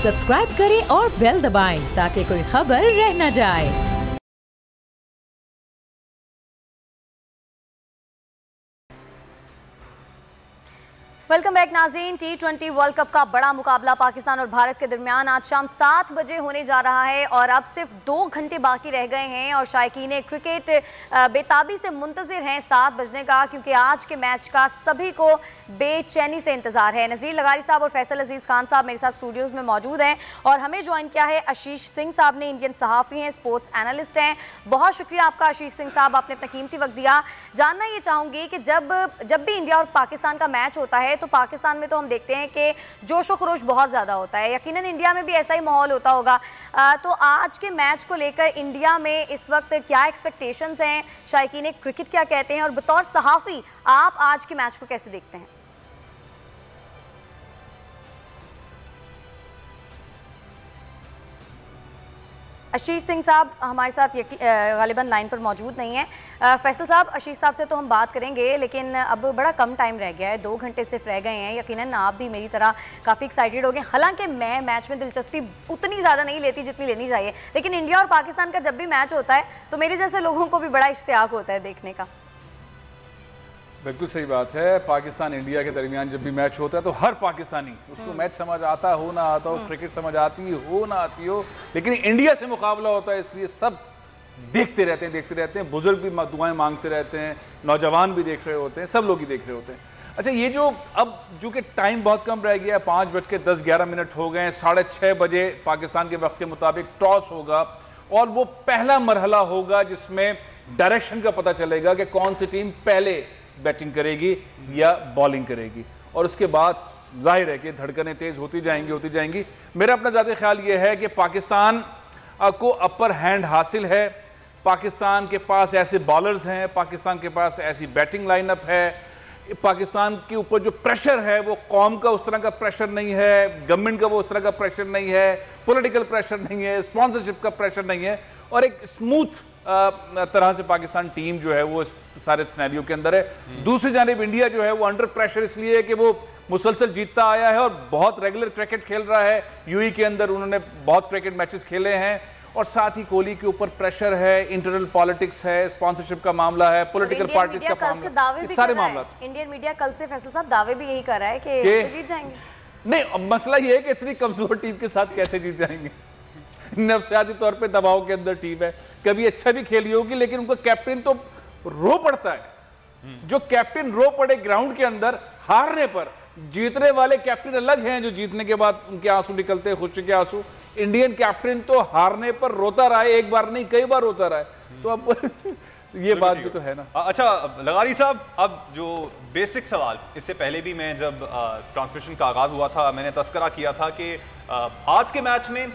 Subscribe करें और bell दबाएं ताकि कोई खबर रह न जाए। वेलकम बैक नाज़रीन। T20 वर्ल्ड कप का बड़ा मुकाबला पाकिस्तान और भारत के दरमियान आज शाम 7 बजे होने जा रहा है और अब सिर्फ 2 घंटे बाकी रह गए हैं और शायकीन क्रिकेट बेताबी से मुंतज़िर हैं 7 बजने का, क्योंकि आज के मैच का सभी को बेचैनी से इंतजार है। नज़ीर लगारी साहब और फैसल अजीज़ खान साहब मेरे साथ स्टूडियोज़ में मौजूद हैं और हमें ज्वाइन किया है आशीष सिंह साहब ने। इंडियन सहाफ़ी हैं, स्पोर्ट्स एनालिस्ट हैं। बहुत शुक्रिया आपका आशीष सिंह साहब, आपने अपना कीमती वक्त दिया। जानना ये चाहूँगी कि जब भी इंडिया और पाकिस्तान का मैच होता है तो पाकिस्तान में तो हम देखते हैं कि जोश व खरोश बहुत ज़्यादा होता है, यकीनन इंडिया में भी ऐसा ही माहौल होता होगा। तो आज के मैच को लेकर इंडिया में इस वक्त क्या एक्सपेक्टेशंस हैं, शायकीन क्रिकेट क्या कहते हैं और बतौर सहाफ़ी आप आज के मैच को कैसे देखते हैं? आशीष सिंह साहब हमारे साथ गालिबन लाइन पर मौजूद नहीं है। फैसल साहब, आशीष साहब से तो हम बात करेंगे, लेकिन अब बड़ा कम टाइम रह गया है, 2 घंटे सिर्फ रह गए हैं। यकीनन आप भी मेरी तरह काफ़ी एक्साइटेड हो गए। हालांकि मैं मैच में दिलचस्पी उतनी ज़्यादा नहीं लेती जितनी लेनी चाहिए, लेकिन इंडिया और पाकिस्तान का जब भी मैच होता है तो मेरे जैसे लोगों को भी बड़ा इश्तियाक होता है देखने का। बिल्कुल सही बात है। पाकिस्तान इंडिया के दरमियान जब भी मैच होता है तो हर पाकिस्तानी उसको मैच समझ आता हो ना आता हो, क्रिकेट समझ आती हो ना आती हो, लेकिन इंडिया से मुकाबला होता है इसलिए सब देखते रहते हैं। बुजुर्ग भी दुआएं मांगते रहते हैं, नौजवान भी देख रहे होते हैं, सब लोग ही देख रहे होते हैं। अच्छा, ये जो अब जो कि टाइम बहुत कम रह गया है, 5:10-11 हो गए हैं, 6:30 बजे पाकिस्तान के वक्त के मुताबिक टॉस होगा और वो पहला मरहला होगा जिसमें डायरेक्शन का पता चलेगा कि कौन सी टीम पहले बैटिंग करेगी या बॉलिंग करेगी, और उसके बाद जाहिर है कि धड़कनें तेज होती जाएंगी। मेरा अपना ज़्यादा ख्याल ये है कि पाकिस्तान को अपर हैंड हासिल है। पाकिस्तान के पास ऐसे बॉलर्स हैं, पाकिस्तान के पास ऐसी बैटिंग लाइनअप है, पाकिस्तान के ऊपर जो प्रेशर है वो कौम का उस तरह का प्रेशर नहीं है, गवर्नमेंट का वो उस तरह का प्रेशर नहीं है, पॉलिटिकल प्रेशर नहीं है, स्पॉन्सरशिप का प्रेशर नहीं है, और एक स्मूथ तरह से पाकिस्तान टीम जो है वो इस सारे सिनेरियो के अंदर है। दूसरी जानिब इंडिया जो है वो अंडर प्रेशर इसलिए है कि वो मुसलसल जीतता आया है और बहुत रेगुलर क्रिकेट खेल रहा है। यूएई के अंदर उन्होंने बहुत क्रिकेट मैचेस खेले हैं, और साथ ही कोहली के ऊपर प्रेशर है, इंटरनल पॉलिटिक्स है, स्पॉन्सरशिप का मामला है, पॉलिटिकल पार्टीज का मामला, सारे मामला। इंडियन मीडिया कल से फैसल साहब दावे भी यही कर रहा है कि जीत जाएंगे। नहीं, मसला ये है कि इतनी कमजोर टीम के साथ कैसे जीत जाएंगे। नफसियाती तौर पे दबाव के अंदर टीम है, कभी अच्छा भी खेली होगी लेकिन उनका कैप्टन तो रो पड़ता है। जो कैप्टन रो पड़े ग्राउंड के अंदर हारने पर, जीतने वाले कैप्टन अलग हैं जो जीतने के बाद उनके आंसू निकलते हैं, खुशी के आंसू। इंडियन कैप्टन तो हारने पर रोता रहा है, एक बार नहीं कई बार रोता रहा है। तो अब ये बात भी तो है ना। अच्छा लगारी साहब, अब जो बेसिक सवाल, इससे पहले भी मैं जब ट्रांसमिशन का आगाज हुआ था मैंने तस्करा किया था कि आज के मैच में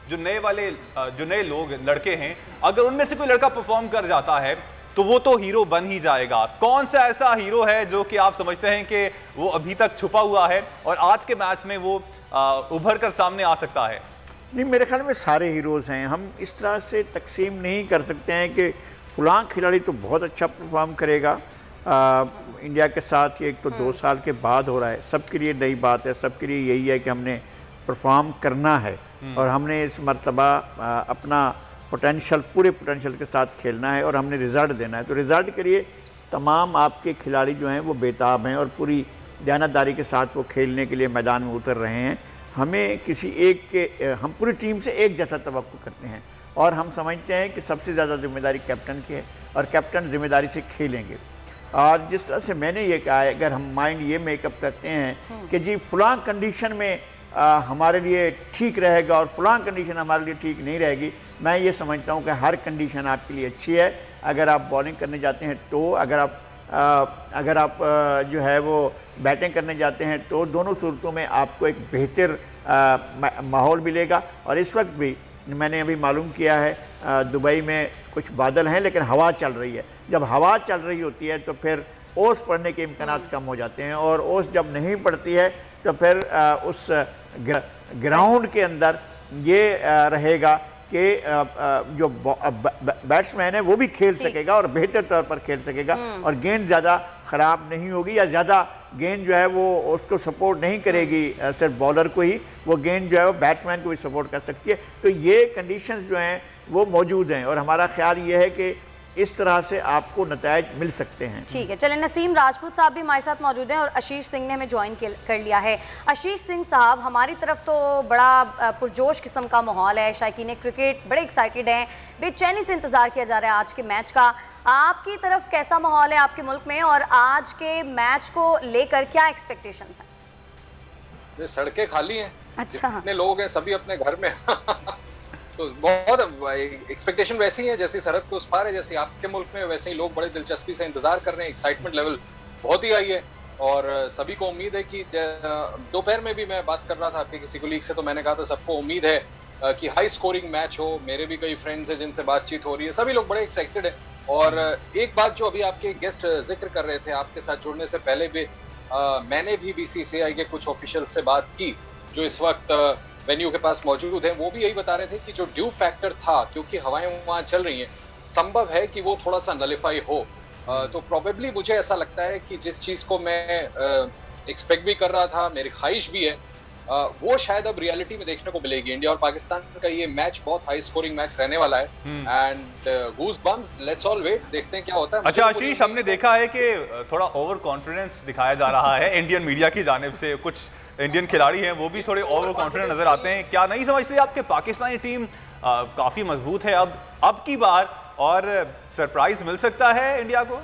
जो नए लोग लड़के हैं, अगर उनमें से कोई लड़का परफॉर्म कर जाता है तो वो तो हीरो बन ही जाएगा। कौन सा ऐसा हीरो है जो कि आप समझते हैं कि वो अभी तक छुपा हुआ है और आज के मैच में वो उभर कर सामने आ सकता है? नहीं, मेरे ख्याल में सारे हीरोज़ हैं। हम इस तरह से तकसीम नहीं कर सकते हैं कि फलां खिलाड़ी तो बहुत अच्छा परफॉर्म करेगा इंडिया के साथ। ये एक तो 2 साल के बाद हो रहा है, सबके लिए नई बात है, सबके लिए यही है कि हमने परफॉर्म करना है और हमने इस मर्तबा अपना पोटेंशियल, पूरे पोटेंशियल के साथ खेलना है और हमने रिज़ल्ट देना है। तो रिज़ल्ट के लिए तमाम आपके खिलाड़ी जो हैं वो बेताब हैं और पूरी दयानतदारी के साथ वो खेलने के लिए मैदान में उतर रहे हैं। हमें किसी एक के, हम पूरी टीम से एक जैसा तवक्कुह करते हैं और हम समझते हैं कि सबसे ज़्यादा जिम्मेदारी कैप्टन की है और कैप्टन जिम्मेदारी से खेलेंगे। और जिस तरह से मैंने ये कहा है, अगर हम माइंड ये मेकअप करते हैं कि जी फलां कंडीशन में हमारे लिए ठीक रहेगा और फलां कंडीशन हमारे लिए ठीक नहीं रहेगी, मैं ये समझता हूँ कि हर कंडीशन आपके लिए अच्छी है। अगर आप बॉलिंग करने जाते हैं तो, अगर आप जो है वो बैटिंग करने जाते हैं तो, दोनों सूरतों में आपको एक बेहतर माहौल मिलेगा। और इस वक्त भी मैंने अभी मालूम किया है दुबई में कुछ बादल हैं लेकिन हवा चल रही है। जब हवा चल रही होती है तो फिर ओस पड़ने के इम्कान कम हो जाते हैं और ओस जब नहीं पड़ती है तो फिर उस ग्राउंड के अंदर ये रहेगा कि जो बैट्समैन है वो भी खेल सकेगा और बेहतर तौर पर खेल सकेगा और गेंद ज़्यादा ख़राब नहीं होगी या ज़्यादा गेंद जो है वो उसको सपोर्ट नहीं करेगी, सिर्फ बॉलर को ही, वो गेंद जो है वो बैट्समैन को भी सपोर्ट कर सकती है। तो ये कंडीशंस जो हैं वो मौजूद हैं और हमारा ख्याल ये है कि इस तरह से आपको नतायज मिल सकते हैं। ठीक है, चलें, नसीम राजपूत साहब भी हमारे साथ मौजूद हैं और आशीष सिंह ने हमें ज्वाइन कर लिया है। आशीष सिंह साहब, हमारी तरफ तो बड़ा पुरजोश किस्म का माहौल है, शायकीन क्रिकेट बड़े एक्साइटेड हैं, बेचैनी से इंतज़ार किया जा रहा है आज के मैच का। आपकी तरफ कैसा माहौल है आपके मुल्क में, और आज के मैच को लेकर क्या एक्सपेक्टेशंस हैं? सड़कें खाली हैं, अच्छा, जितने लोग हैं सभी अपने घर में तो बहुत एक्सपेक्टेशन वैसी है जैसी सरहद के उस पार है, जैसे आपके मुल्क में, वैसे ही लोग बड़े दिलचस्पी से इंतजार कर रहे हैं। एक्साइटमेंट लेवल बहुत ही हाई है और सभी को उम्मीद है कि दोपहर में भी मैं बात कर रहा था आपके किसी कोलीग से, तो मैंने कहा था सबको उम्मीद है कि हाई स्कोरिंग मैच हो। मेरे भी कई फ्रेंड्स हैं जिनसे बातचीत हो रही है, सभी लोग बड़े एक्साइटेड है। और एक बात जो अभी आपके गेस्ट जिक्र कर रहे थे, आपके साथ जुड़ने से पहले भी मैंने भी BCCI के कुछ ऑफिशियल से बात की जो इस वक्त वेन्यू के पास मौजूद हैं, वो भी यही बता रहे थे कि जो ड्यू फैक्टर था, क्योंकि हवाएं वहाँ चल रही हैं, संभव है कि वो थोड़ा सा नलिफाई हो। तो प्रोबेबली मुझे ऐसा लगता है कि जिस चीज़ को मैं एक्सपेक्ट भी कर रहा था, मेरी ख्वाहिश भी है, वो शायद अब रियलिटी में देखने को मिलेगी। इंडिया और पाकिस्तान का ये मैच बहुत हाई स्कोरिंग मैच रहने वाला है and goosebumps, let's all wait, देखते हैं क्या होता है। अच्छा आशीष, हमने देखा है कि थोड़ा ओवर कॉन्फिडेंस दिखाया जा रहा है इंडियन मीडिया की जानिब से, कुछ इंडियन खिलाड़ी हैं वो भी थोड़े ओवर कॉन्फिडेंट नजर आते हैं। क्या नहीं समझते आपके पाकिस्तानी टीम काफी मजबूत है अब की बार, और सरप्राइज मिल सकता है इंडिया को?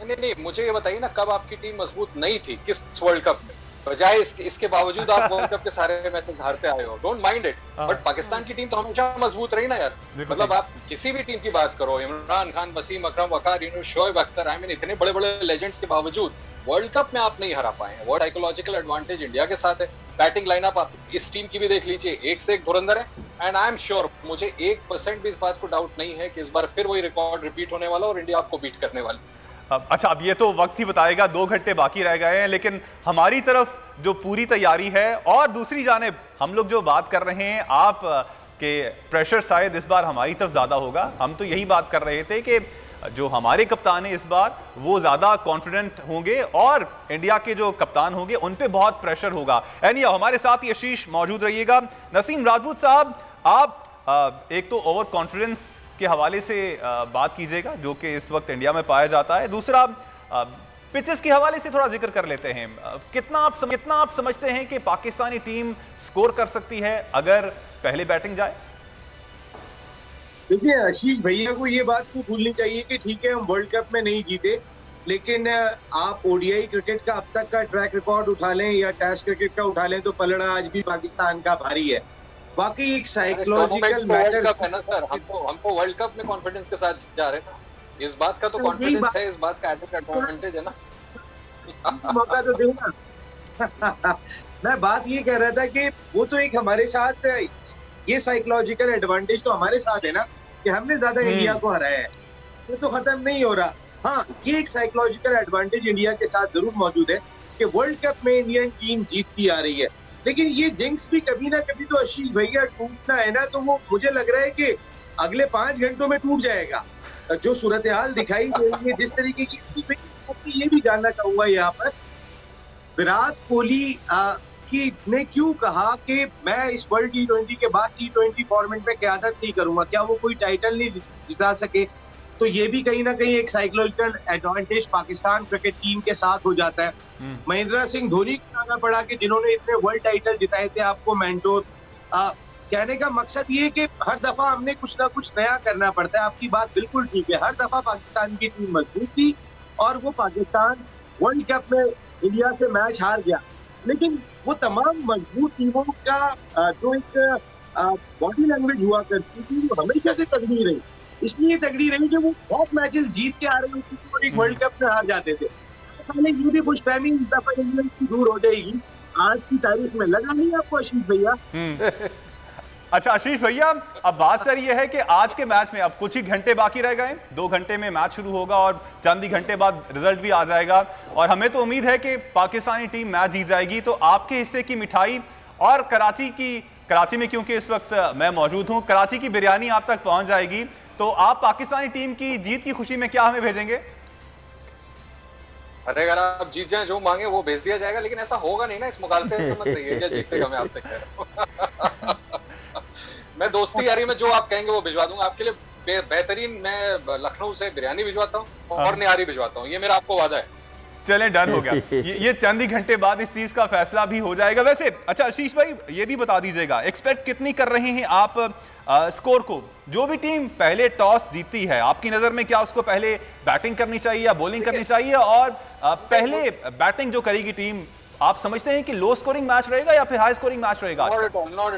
नहीं, मुझे ये बताइए ना, कब आपकी टीम मजबूत नहीं थी, किस वर्ल्ड कप में? बजाय इसके बावजूद आप वर्ल्ड कप के सारे मैचेस हारते आए हो, don't mind it, but Pakistan की टीम तो हमेशा मजबूत रही ना यार। मतलब आप किसी भी टीम की बात करो, इमरान खान, वसीम अकरम, वकार, शोएब अख्तर, आई मीन इतने बड़े बड़े लेजेंड्स के बावजूद वर्ल्ड कप में आप नहीं हरा पाए हैं। वो साइकोलॉजिकल एडवांटेज इंडिया के साथ है। बैटिंग लाइनअप आप इस टीम की भी देख लीजिए, एक से एक धुरंधर है एंड आई एम श्योर, मुझे 1% भी इस बात को डाउट नहीं है कि इस बार फिर वही रिकॉर्ड रिपीट होने वाला और इंडिया आपको बीट करने वाली। अच्छा, अब ये तो वक्त ही बताएगा, 2 घंटे बाकी रह गए हैं, लेकिन हमारी तरफ जो पूरी तैयारी है, और दूसरी जानिब हम लोग जो बात कर रहे हैं, आप के प्रेशर शायद इस बार हमारी तरफ ज़्यादा होगा। हम तो यही बात कर रहे थे कि जो हमारे कप्तान है इस बार वो ज़्यादा कॉन्फिडेंट होंगे और इंडिया के जो कप्तान होंगे उन पे बहुत प्रेशर होगा। एनी हमारे साथ ही आशीष मौजूद रहिएगा। नसीम राजपूत साहब, आप एक तो ओवर कॉन्फिडेंस के हवाले से बात कीजिएगा जो कि इस वक्त इंडिया में पाया जाता है, दूसरा पिचेस के हवाले से थोड़ा जिक्र कर लेते हैं। कितना आप समझते हैं कि पाकिस्तानी टीम स्कोर कर सकती है अगर पहले बैटिंग जाए? देखिए आशीष भैया को ये बात तो भूलनी चाहिए कि ठीक है हम वर्ल्ड कप में नहीं जीते, लेकिन आप ओडीआई क्रिकेट का अब तक का ट्रैक रिकॉर्ड उठा लें या टेस्ट क्रिकेट का उठा लें तो पलड़ा आज भी पाकिस्तान का भारी है। बाकी एक साइकोलॉजिकल मैटर है ना सर, हमको वर्ल्ड कप में कॉन्फिडेंस के साथ जा रहे हैं, इस बात का तो कॉन्फिडेंस है, इस बात का एडवांटेज है ना। मौका तो दो ना। मैं बात ये कह रहा था कि वो तो एक हमारे साथ ये साइकोलॉजिकल एडवांटेज तो हमारे साथ है ना कि हमने ज्यादा इंडिया को हराया है, वो तो खत्म नहीं हो रहा। हाँ, ये एक साइकोलॉजिकल एडवांटेज इंडिया के साथ जरूर मौजूद है कि वर्ल्ड कप में इंडियन टीम जीतती आ रही है, लेकिन ये जिंक्स भी कभी ना कभी तो आशीष भैया टूटना है ना, तो वो मुझे लग रहा है कि अगले 5 घंटों में टूट जाएगा। जो सूरत हाल दिखाई दे रही है जिस तरीके की, ये भी जानना चाहूंगा यहाँ पर, विराट कोहली ने क्यों कहा कि मैं इस वर्ल्ड T20 के बाद T20 फॉर्मेट में क़यादत नहीं करूंगा, क्या वो कोई टाइटल नहीं जिता सके? तो ये भी कहीं ना कहीं एक psychological advantage Pakistan cricket team के साथ हो जाता है। महेंद्र सिंह धोनी को आना पड़ा कि जिन्होंने इतने वर्ल्ड टाइटल जिताए थे आपको मेंटोर। कहने का मकसद ये कि हर दफा हमने कुछ ना कुछ नया करना पड़ता है। आपकी बात बिल्कुल ठीक है, हर दफा पाकिस्तान की टीम मजबूत थी और वो पाकिस्तान वर्ल्ड कप में इंडिया से मैच हार गया, लेकिन वो तमाम मजबूत टीमों का जो एक बॉडी लैंग्वेज हुआ करती थी वो हमेशा से तगड़ी रही। इसलिए तगड़ी रही कि वो बहुत मैचेस जीत के आ रहे होते थे और एक वर्ल्ड कप में हार जाते थे। पहले ये भी खुशफहमी इस दफा इंग्लैंड की दूर हो जाएगी आज की तारीख में, लगा नहीं आपको आशीष भैया? अच्छा आशीष भैया, अब बात सर ये है कि आज के मैच में अब कुछ ही घंटे बाकी रह गए, 2 घंटे में मैच शुरू होगा और चंद ही घंटे बाद रिजल्ट भी आ जाएगा और हमें तो उम्मीद है कि पाकिस्तानी टीम मैच जीत जाएगी। तो आपके हिस्से की मिठाई और कराची में क्योंकि इस वक्त मैं मौजूद हूँ, कराची की बिरयानी आप तक पहुंच जाएगी, तो आप पाकिस्तानी टीम की जीत की खुशी में क्या हमें भेजेंगे? अरे अगर आप जीत जाएं, जो मांगे वो भेज दिया जाएगा, लेकिन ऐसा होगा नहीं ना इस मुकाबले में। मत इंडिया जीतेगा, मैं आपसे कह रहा हूं। मैं दोस्ती यारी में जो आप कहेंगे वो भिजवा दूंगा आपके लिए। बेहतरीन मैं लखनऊ से बिरयानी भिजवाता हूँ और निहारी भिजवाता हूँ, ये मेरा आपको वादा है। चलें, डन हो गया। ये चंद ही घंटे बाद इस चीज का फैसला भी हो जाएगा। वैसे अच्छा आशीष भाई, ये भी बता दीजिएगा, एक्सपेक्ट कितनी कर रहे हैं आप स्कोर को? जो भी टीम पहले टॉस जीती है, आपकी नजर में क्या उसको पहले बैटिंग करनी चाहिए या बॉलिंग करनी चाहिए? और पहले बैटिंग जो करेगी टीम, आप समझते हैं कि लो स्कोरिंग मैच रहेगा या फिर हाई स्कोरिंग मैच रहेगा? Not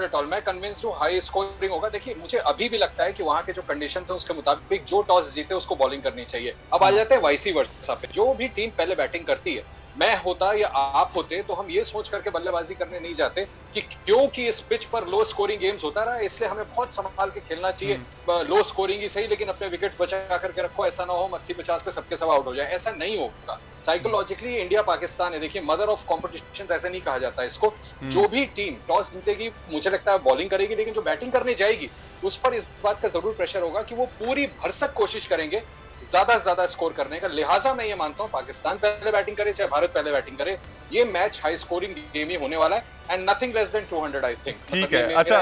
at all. मैं कन्विंस्ड हूँ हाई स्कोरिंग होगा। देखिए, मुझे अभी भी लगता है कि वहां के जो कंडीशंस हैं उसके मुताबिक जो टॉस जीते उसको बॉलिंग करनी चाहिए। अब आ जाते हैं वाइसी वर्सा पे। जो भी टीम पहले बैटिंग करती है, मैं होता या आप होते तो हम ये सोच करके बल्लेबाजी करने नहीं जाते कि क्योंकि इस पिच पर लो स्कोरिंग गेम्स होता रहा, इसलिए हमें बहुत संभाल के खेलना चाहिए। लो स्कोरिंग ही सही, लेकिन अपने विकेट्स बचा करके रखो। ऐसा ना हो 80-50 पे सबके सब आउट हो जाए, ऐसा नहीं होगा। साइकोलॉजिकली इंडिया पाकिस्तान है, देखिए मदर ऑफ कॉम्पिटिशन ऐसे नहीं कहा जाता है इसको। जो भी टीम टॉस जीतेगी, मुझे लगता है बॉलिंग करेगी, लेकिन जो बैटिंग करने जाएगी उस पर इस बात का जरूर प्रेशर होगा कि वो पूरी भरसक कोशिश करेंगे ज्यादा से ज्यादा स्कोर करने का। लिहाजा मैं ये मानता हूं पाकिस्तान पहले बैटिंग करे चाहे भारत पहले बैटिंग करे, ये मैच हाई स्कोरिंग गेम ही होने वाला है and nothing less than 200 I think. ठीक है। अच्छा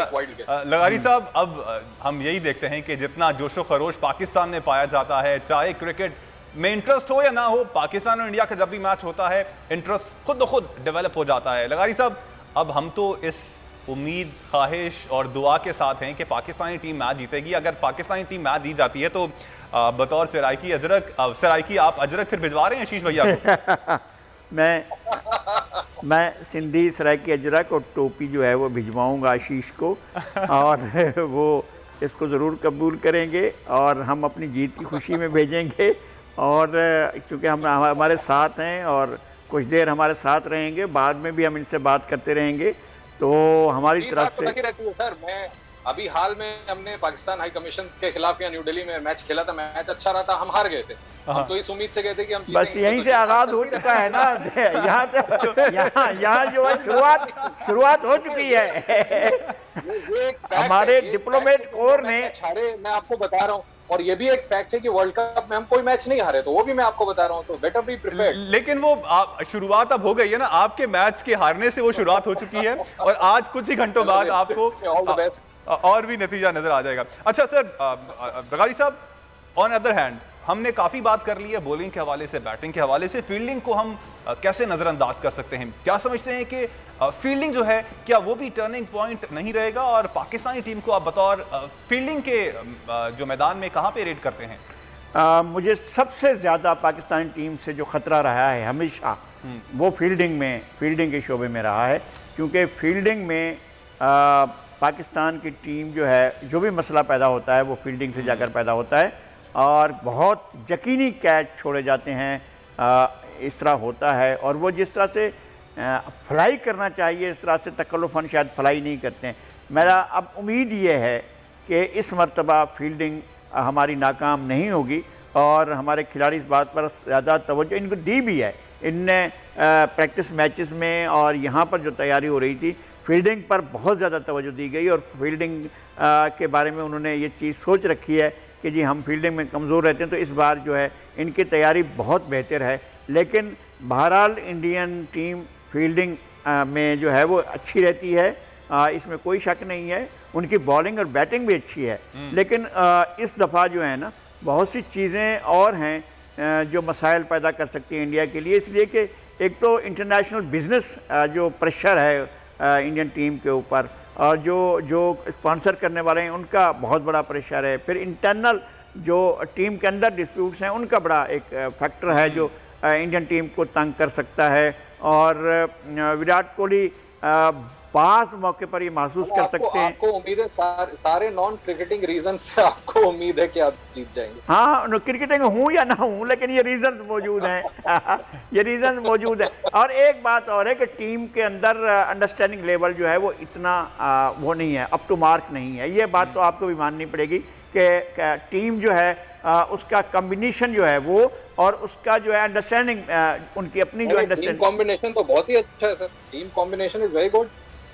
लगारी साहब, अब हम यही देखते हैं कि जितना जोशो खरोश पाकिस्तान में पाया जाता है, चाहे क्रिकेट में इंटरेस्ट हो या ना हो, पाकिस्तान और इंडिया का जब भी मैच होता है इंटरेस्ट खुद ब खुद डेवलप हो जाता है। लगारी साहब, अब हम तो इस उम्मीद, ख्वाहिश और दुआ के साथ हैं कि पाकिस्तानी टीम मैच जीतेगी। अगर पाकिस्तानी टीम मैच जीत जाती है तो बतौर सराइकी आप अजरक फिर भिजवा रहे हैं आशीष भैया को? मैं सिंधी सराइकी अजरक और टोपी जो है वो भिजवाऊंगा आशीष को, और वो इसको ज़रूर कबूल करेंगे और हम अपनी जीत की खुशी में भेजेंगे। और चूँकि हम हमारे साथ हैं और कुछ देर हमारे साथ रहेंगे, बाद में भी हम इनसे बात करते रहेंगे, तो हमारी तरफ से रहती है। सर, मैं अभी हाल में हमने पाकिस्तान हाई कमीशन के खिलाफ यहाँ न्यू दिल्ली में मैच खेला था, मैच अच्छा रहा था, हम हार गए थे। हम तो इस उम्मीद से गए थे कि हम बस यहीं से आगाज हो चुका है ना। यहाँ जो है शुरुआत हो चुकी है। हमारे डिप्लोमेट कोर ने, मैं आपको बता रहा हूँ, और ये भी एक फैक्ट है कि वर्ल्ड कप में हम कोई मैच नहीं हारे, तो वो भी मैं आपको बता रहा हूँ, तो बेटर बी प्रिपेयर्ड। लेकिन वो शुरुआत अब हो गई है ना, आपके मैच के हारने से वो शुरुआत हो चुकी है और आज कुछ ही घंटों बाद आपको और भी नतीजा नजर आ जाएगा। अच्छा सर, बगारी साहब, ऑन अदर हैंड हमने काफी बात कर ली है बॉलिंग के हवाले से, बैटिंग के हवाले से, फील्डिंग को हम कैसे नजरअंदाज कर सकते हैं? क्या समझते हैं कि फील्डिंग जो है, क्या वो भी टर्निंग पॉइंट नहीं रहेगा? और पाकिस्तानी टीम को आप बतौर फील्डिंग के जो मैदान में कहाँ पे रेट करते हैं? मुझे सबसे ज़्यादा पाकिस्तानी टीम से जो ख़तरा रहा है हमेशा, वो फील्डिंग के शोबे में रहा है। क्योंकि फील्डिंग में पाकिस्तान की टीम जो है, जो भी मसला पैदा होता है वो फील्डिंग से जाकर पैदा होता है, और बहुत यकीनी कैच छोड़े जाते हैं, इस तरह होता है। और वो जिस तरह से फ्लाई करना चाहिए, इस तरह से तकल्लुफ़न शायद फ्लाई नहीं करते हैं। मेरा अब उम्मीद ये है कि इस मरतबा फील्डिंग हमारी नाकाम नहीं होगी, और हमारे खिलाड़ी इस बात पर ज़्यादा तवज्जो इनको दी भी है। इनने प्रैक्टिस मैचेस में और यहाँ पर जो तैयारी हो रही थी, फील्डिंग पर बहुत ज़्यादा तवज्जो दी गई, और फील्डिंग के बारे में उन्होंने ये चीज़ सोच रखी है कि जी हम फील्डिंग में कमज़ोर रहते हैं, तो इस बार जो है इनकी तैयारी बहुत बेहतर है। लेकिन बहरहाल इंडियन टीम फील्डिंग में जो है वो अच्छी रहती है, इसमें कोई शक नहीं है। उनकी बॉलिंग और बैटिंग भी अच्छी है, लेकिन इस दफ़ा जो है ना, बहुत सी चीज़ें और हैं जो मसाइल पैदा कर सकती हैं इंडिया के लिए। इसलिए कि एक तो इंटरनेशनल बिजनेस जो प्रेशर है इंडियन टीम के ऊपर, और जो स्पॉन्सर करने वाले हैं उनका बहुत बड़ा प्रेशर है। फिर इंटरनल जो टीम के अंदर डिस्प्यूट्स हैं उनका बड़ा एक फैक्टर है जो इंडियन टीम को तंग कर सकता है। और विराट कोहली बास मौके पर ये महसूस कर सकते हैं। आपको उम्मीद है सारे नॉन क्रिकेटिंग रीजन से आपको उम्मीद है कि आप जीत जाएंगे? हाँ, क्रिकेटिंग हूँ या ना हूँ, लेकिन ये रीजन मौजूद हैं। ये रीजन मौजूद है। और एक बात और है कि टीम के अंदर अंडरस्टैंडिंग लेवल जो है वो इतना वो नहीं है, अप टू मार्क नहीं है। ये बात तो आपको भी माननी पड़ेगी कि टीम जो है उसका कॉम्बिनेशन जो है वो, और उसका जो है अंडरस्टैंडिंग, उनकी अपनी जो अंडरस्टैंडिंग कॉम्बिनेशन तो बहुत ही अच्छा है sir. Team combination is very good.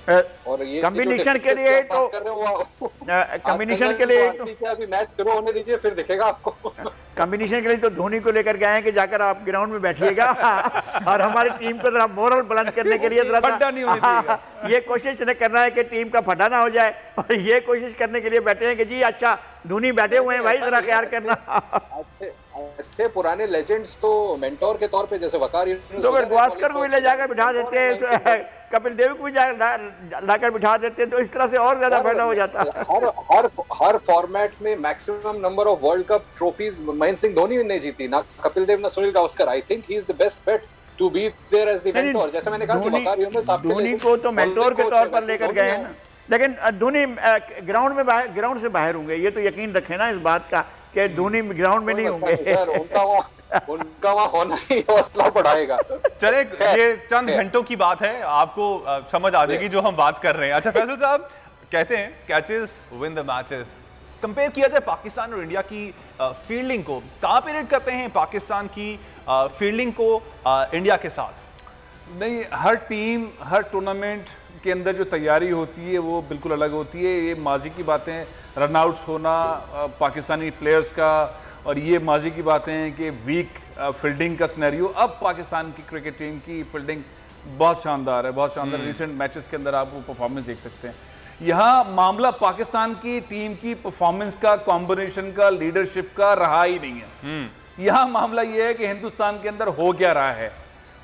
और ये कॉम्बिनेशन के लिए तो कॉम्बिनेशन के लिए अभी मैच शुरू होने दीजिए, फिर दिखेगा आपको। कॉम्बिनेशन के लिए तो धोनी को लेकर गए हैं कि जाकर आप ग्राउंड में बैठिएगा और हमारी टीम को जरा मोरल बुलंद करने के लिए ये कोशिश करना है कि टीम का फटा ना हो जाए, और ये कोशिश करने के लिए बैठे हैं कि जी अच्छा धोनी बैठे हुए हैं भाई, जरा ख्याल करना। अच्छे पुराने लेजेंड्स तो मेंटोर के तौर पे जैसे वकार यूनुस, तो फिर गावस्कर को भी ले जाकर बिठा देते हैं, कपिल देव को भी लाकर बिठा देते हैं, तो इस तरह से और ज्यादा फायदा हो जाता है। हर फॉर्मेट में maximum number of world cup trophies Mahendra Singh Dhoni ने जीती, ना कपिल देव ना Sunil Gavaskar. I think he is the best bet to be there as the mentor. जैसे मैंने कहा कि वकार यूनुस धोनी को तो मेंटोर के तौर पर लेकर गए हैं ना, लेकिन धोनी ग्राउंड से बाहर होंगे, ये तो यकीन रखें ना इस बात का कि धोनी ग्राउंड में नहीं होंगे। उनका वहाँ होना ही हौसला बढ़ाएगा। चले, ये चंद घंटों की बात है, आपको समझ आ जाएगी जो हम बात कर रहे हैं। अच्छा फैसल साहब, कहते हैं catches win the matches. Compare किया जाए पाकिस्तान और इंडिया की फील्डिंग को, कहाँ पे रेट करते हैं पाकिस्तान की फील्डिंग को इंडिया के साथ? नहीं, हर टीम हर टूर्नामेंट के अंदर जो तैयारी होती है वो बिल्कुल अलग होती है। ये माजी की बातें, रनआउट्स होना पाकिस्तानी प्लेयर्स का, और ये माजी की बातें हैं कि वीक फील्डिंग का सिनेरियो। अब पाकिस्तान की क्रिकेट टीम की फील्डिंग बहुत शानदार है, बहुत शानदार। रिसेंट मैचेस के अंदर आप वो परफॉर्मेंस देख सकते हैं। यहाँ मामला पाकिस्तान की टीम की परफॉर्मेंस का, कॉम्बिनेशन का, लीडरशिप का रहा ही नहीं है। यहाँ मामला ये है कि हिंदुस्तान के अंदर हो क्या रहा है,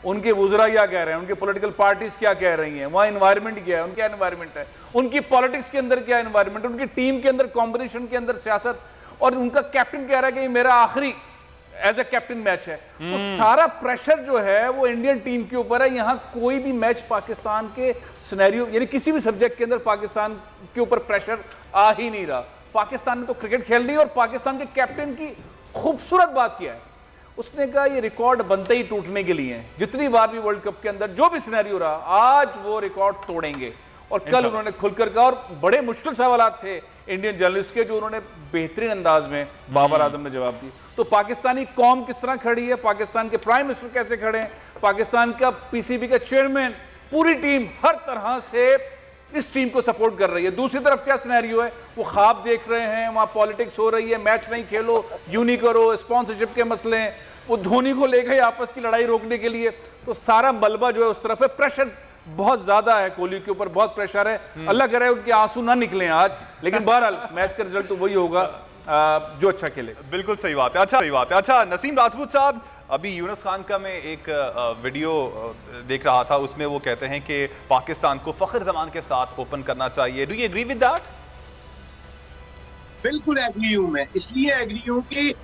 उनके वुज़रा क्या कह रहे हैं, उनके पॉलिटिकल पार्टीज क्या कह रही हैं, वहाँ एनवायरनमेंट क्या है, उनका एनवायरनमेंट है, उनकी पॉलिटिक्स के अंदर क्या एनवायरनमेंट है, उनकी टीम के अंदर कॉम्बिनेशन के अंदर सियासत, और उनका कैप्टन कह रहा है कि ये मेरा आखिरी एज ए कैप्टन मैच है। तो सारा प्रेशर जो है वो इंडियन टीम के ऊपर है। यहाँ कोई भी मैच पाकिस्तान के सिनेरियो, यानी किसी भी सब्जेक्ट के अंदर पाकिस्तान के ऊपर प्रेशर आ ही नहीं रहा। पाकिस्तान ने तो क्रिकेट खेल ली, और पाकिस्तान के कैप्टन की खूबसूरत बात किया है, उसने कहा ये रिकॉर्ड बनते ही टूटने के लिए हैं। जितनी बार भी वर्ल्ड कप के अंदर जो भी सिनेरियो रहा, आज वो रिकॉर्ड तोड़ेंगे। और कल उन्होंने खुलकर कहा, और बड़े मुश्किल सवालात थे इंडियन जर्नलिस्ट के, जो उन्होंने बेहतरीन अंदाज में बाबर आजम ने जवाब दी। तो पाकिस्तानी कौम किस तरह खड़ी है, पाकिस्तान के प्राइम मिनिस्टर कैसे खड़े हैं, पाकिस्तान का पीसीबी का चेयरमैन, पूरी टीम हर तरह से इस टीम को सपोर्ट कर रही है। दूसरी तरफ क्या सिनेरियो है, वो ख्वाब देख रहे हैं, वहां पॉलिटिक्स हो रही है, मैच नहीं खेलो, यूं नहीं करो, स्पॉन्सरशिप के मसले हैं, वो धोनी को ले गए आपस की लड़ाई रोकने के लिए। तो सारा मलबा जो है उस तरफ है, प्रेशर बहुत ज्यादा है, कोहली के ऊपर बहुत प्रेशर है। अल्लाह करे उनके आंसू ना निकले आज, लेकिन बहरहाल मैच का रिजल्ट तो वही होगा जो अच्छा खेले। बिल्कुल सही बात है। अच्छा सही बात है। अच्छा नसीम राजपूत साहब, अभी यूनुस खान का मैं एक वीडियो देख रहा था, उसमें वो कहते हैं कि पाकिस्तान को फखर जमान के साथ ओपन करना चाहिए। Do you agree with that? बिल्कुल एग्री हूं मैं, इसलिए एग्री हूं कि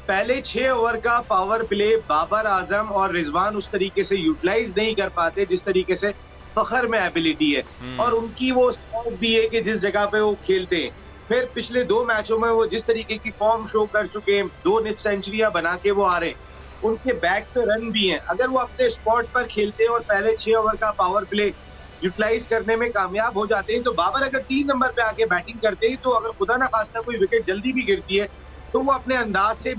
पहले 6 ओवर का पावर प्ले बाबर आजम और रिजवान उस तरीके से यूटिलाइज नहीं कर पाते जिस तरीके से फखर में एबिलिटी है, और उनकी वो स्पॉट भी है कि जिस जगह पे वो खेलते हैं। फिर पिछले 2 मैचों में वो जिस तरीके की फॉर्म शो कर चुके हैं, 2 निफ सेंचुरियां बना के वो आ रहे हैं, उनके बैक पे रन भी हैं। अगर वो अपने स्पॉट पर खेलते हैं और पहले 6 ओवर का पावर प्ले यूटिलाइज करने में कामयाब हो जाते हैं, तो बाबर अगर 3 नंबर पे आके बैटिंग करते हैं, तो अगर खुदा ना खास्ता कोई विकेट जल्दी भी गिरती है, तो वो अपने अंदाज से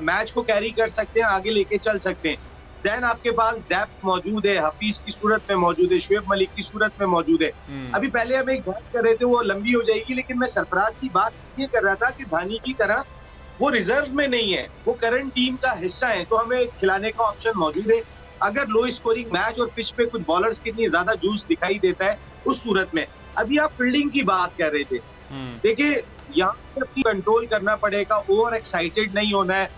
मैच को कैरी कर सकते हैं, आगे लेके चल सकते हैं। देन आपके पास डेप्थ मौजूद है, हफीज की सूरत में मौजूद है, शुएब मलिक की सूरत में मौजूद है। अभी पहले हम एक बात कर रहे थे, वो लंबी हो जाएगी, लेकिन मैं सरफराज की बात इसलिए कर रहा था कि धानी की तरह वो रिजर्व में नहीं है, वो करंट टीम का हिस्सा है, तो हमें खिलाने का ऑप्शन मौजूद है। अगर लो स्कोरिंग मैच और पिच पे कुछ बॉलर्स के लिए ज्यादा जूस दिखाई देता है, उस सूरत में। अभी आप फील्डिंग की बात कर रहे थे, देखिए यहाँ पे अपनी कंट्रोल करना पड़ेगा, ओवर एक्साइटेड नहीं होना है,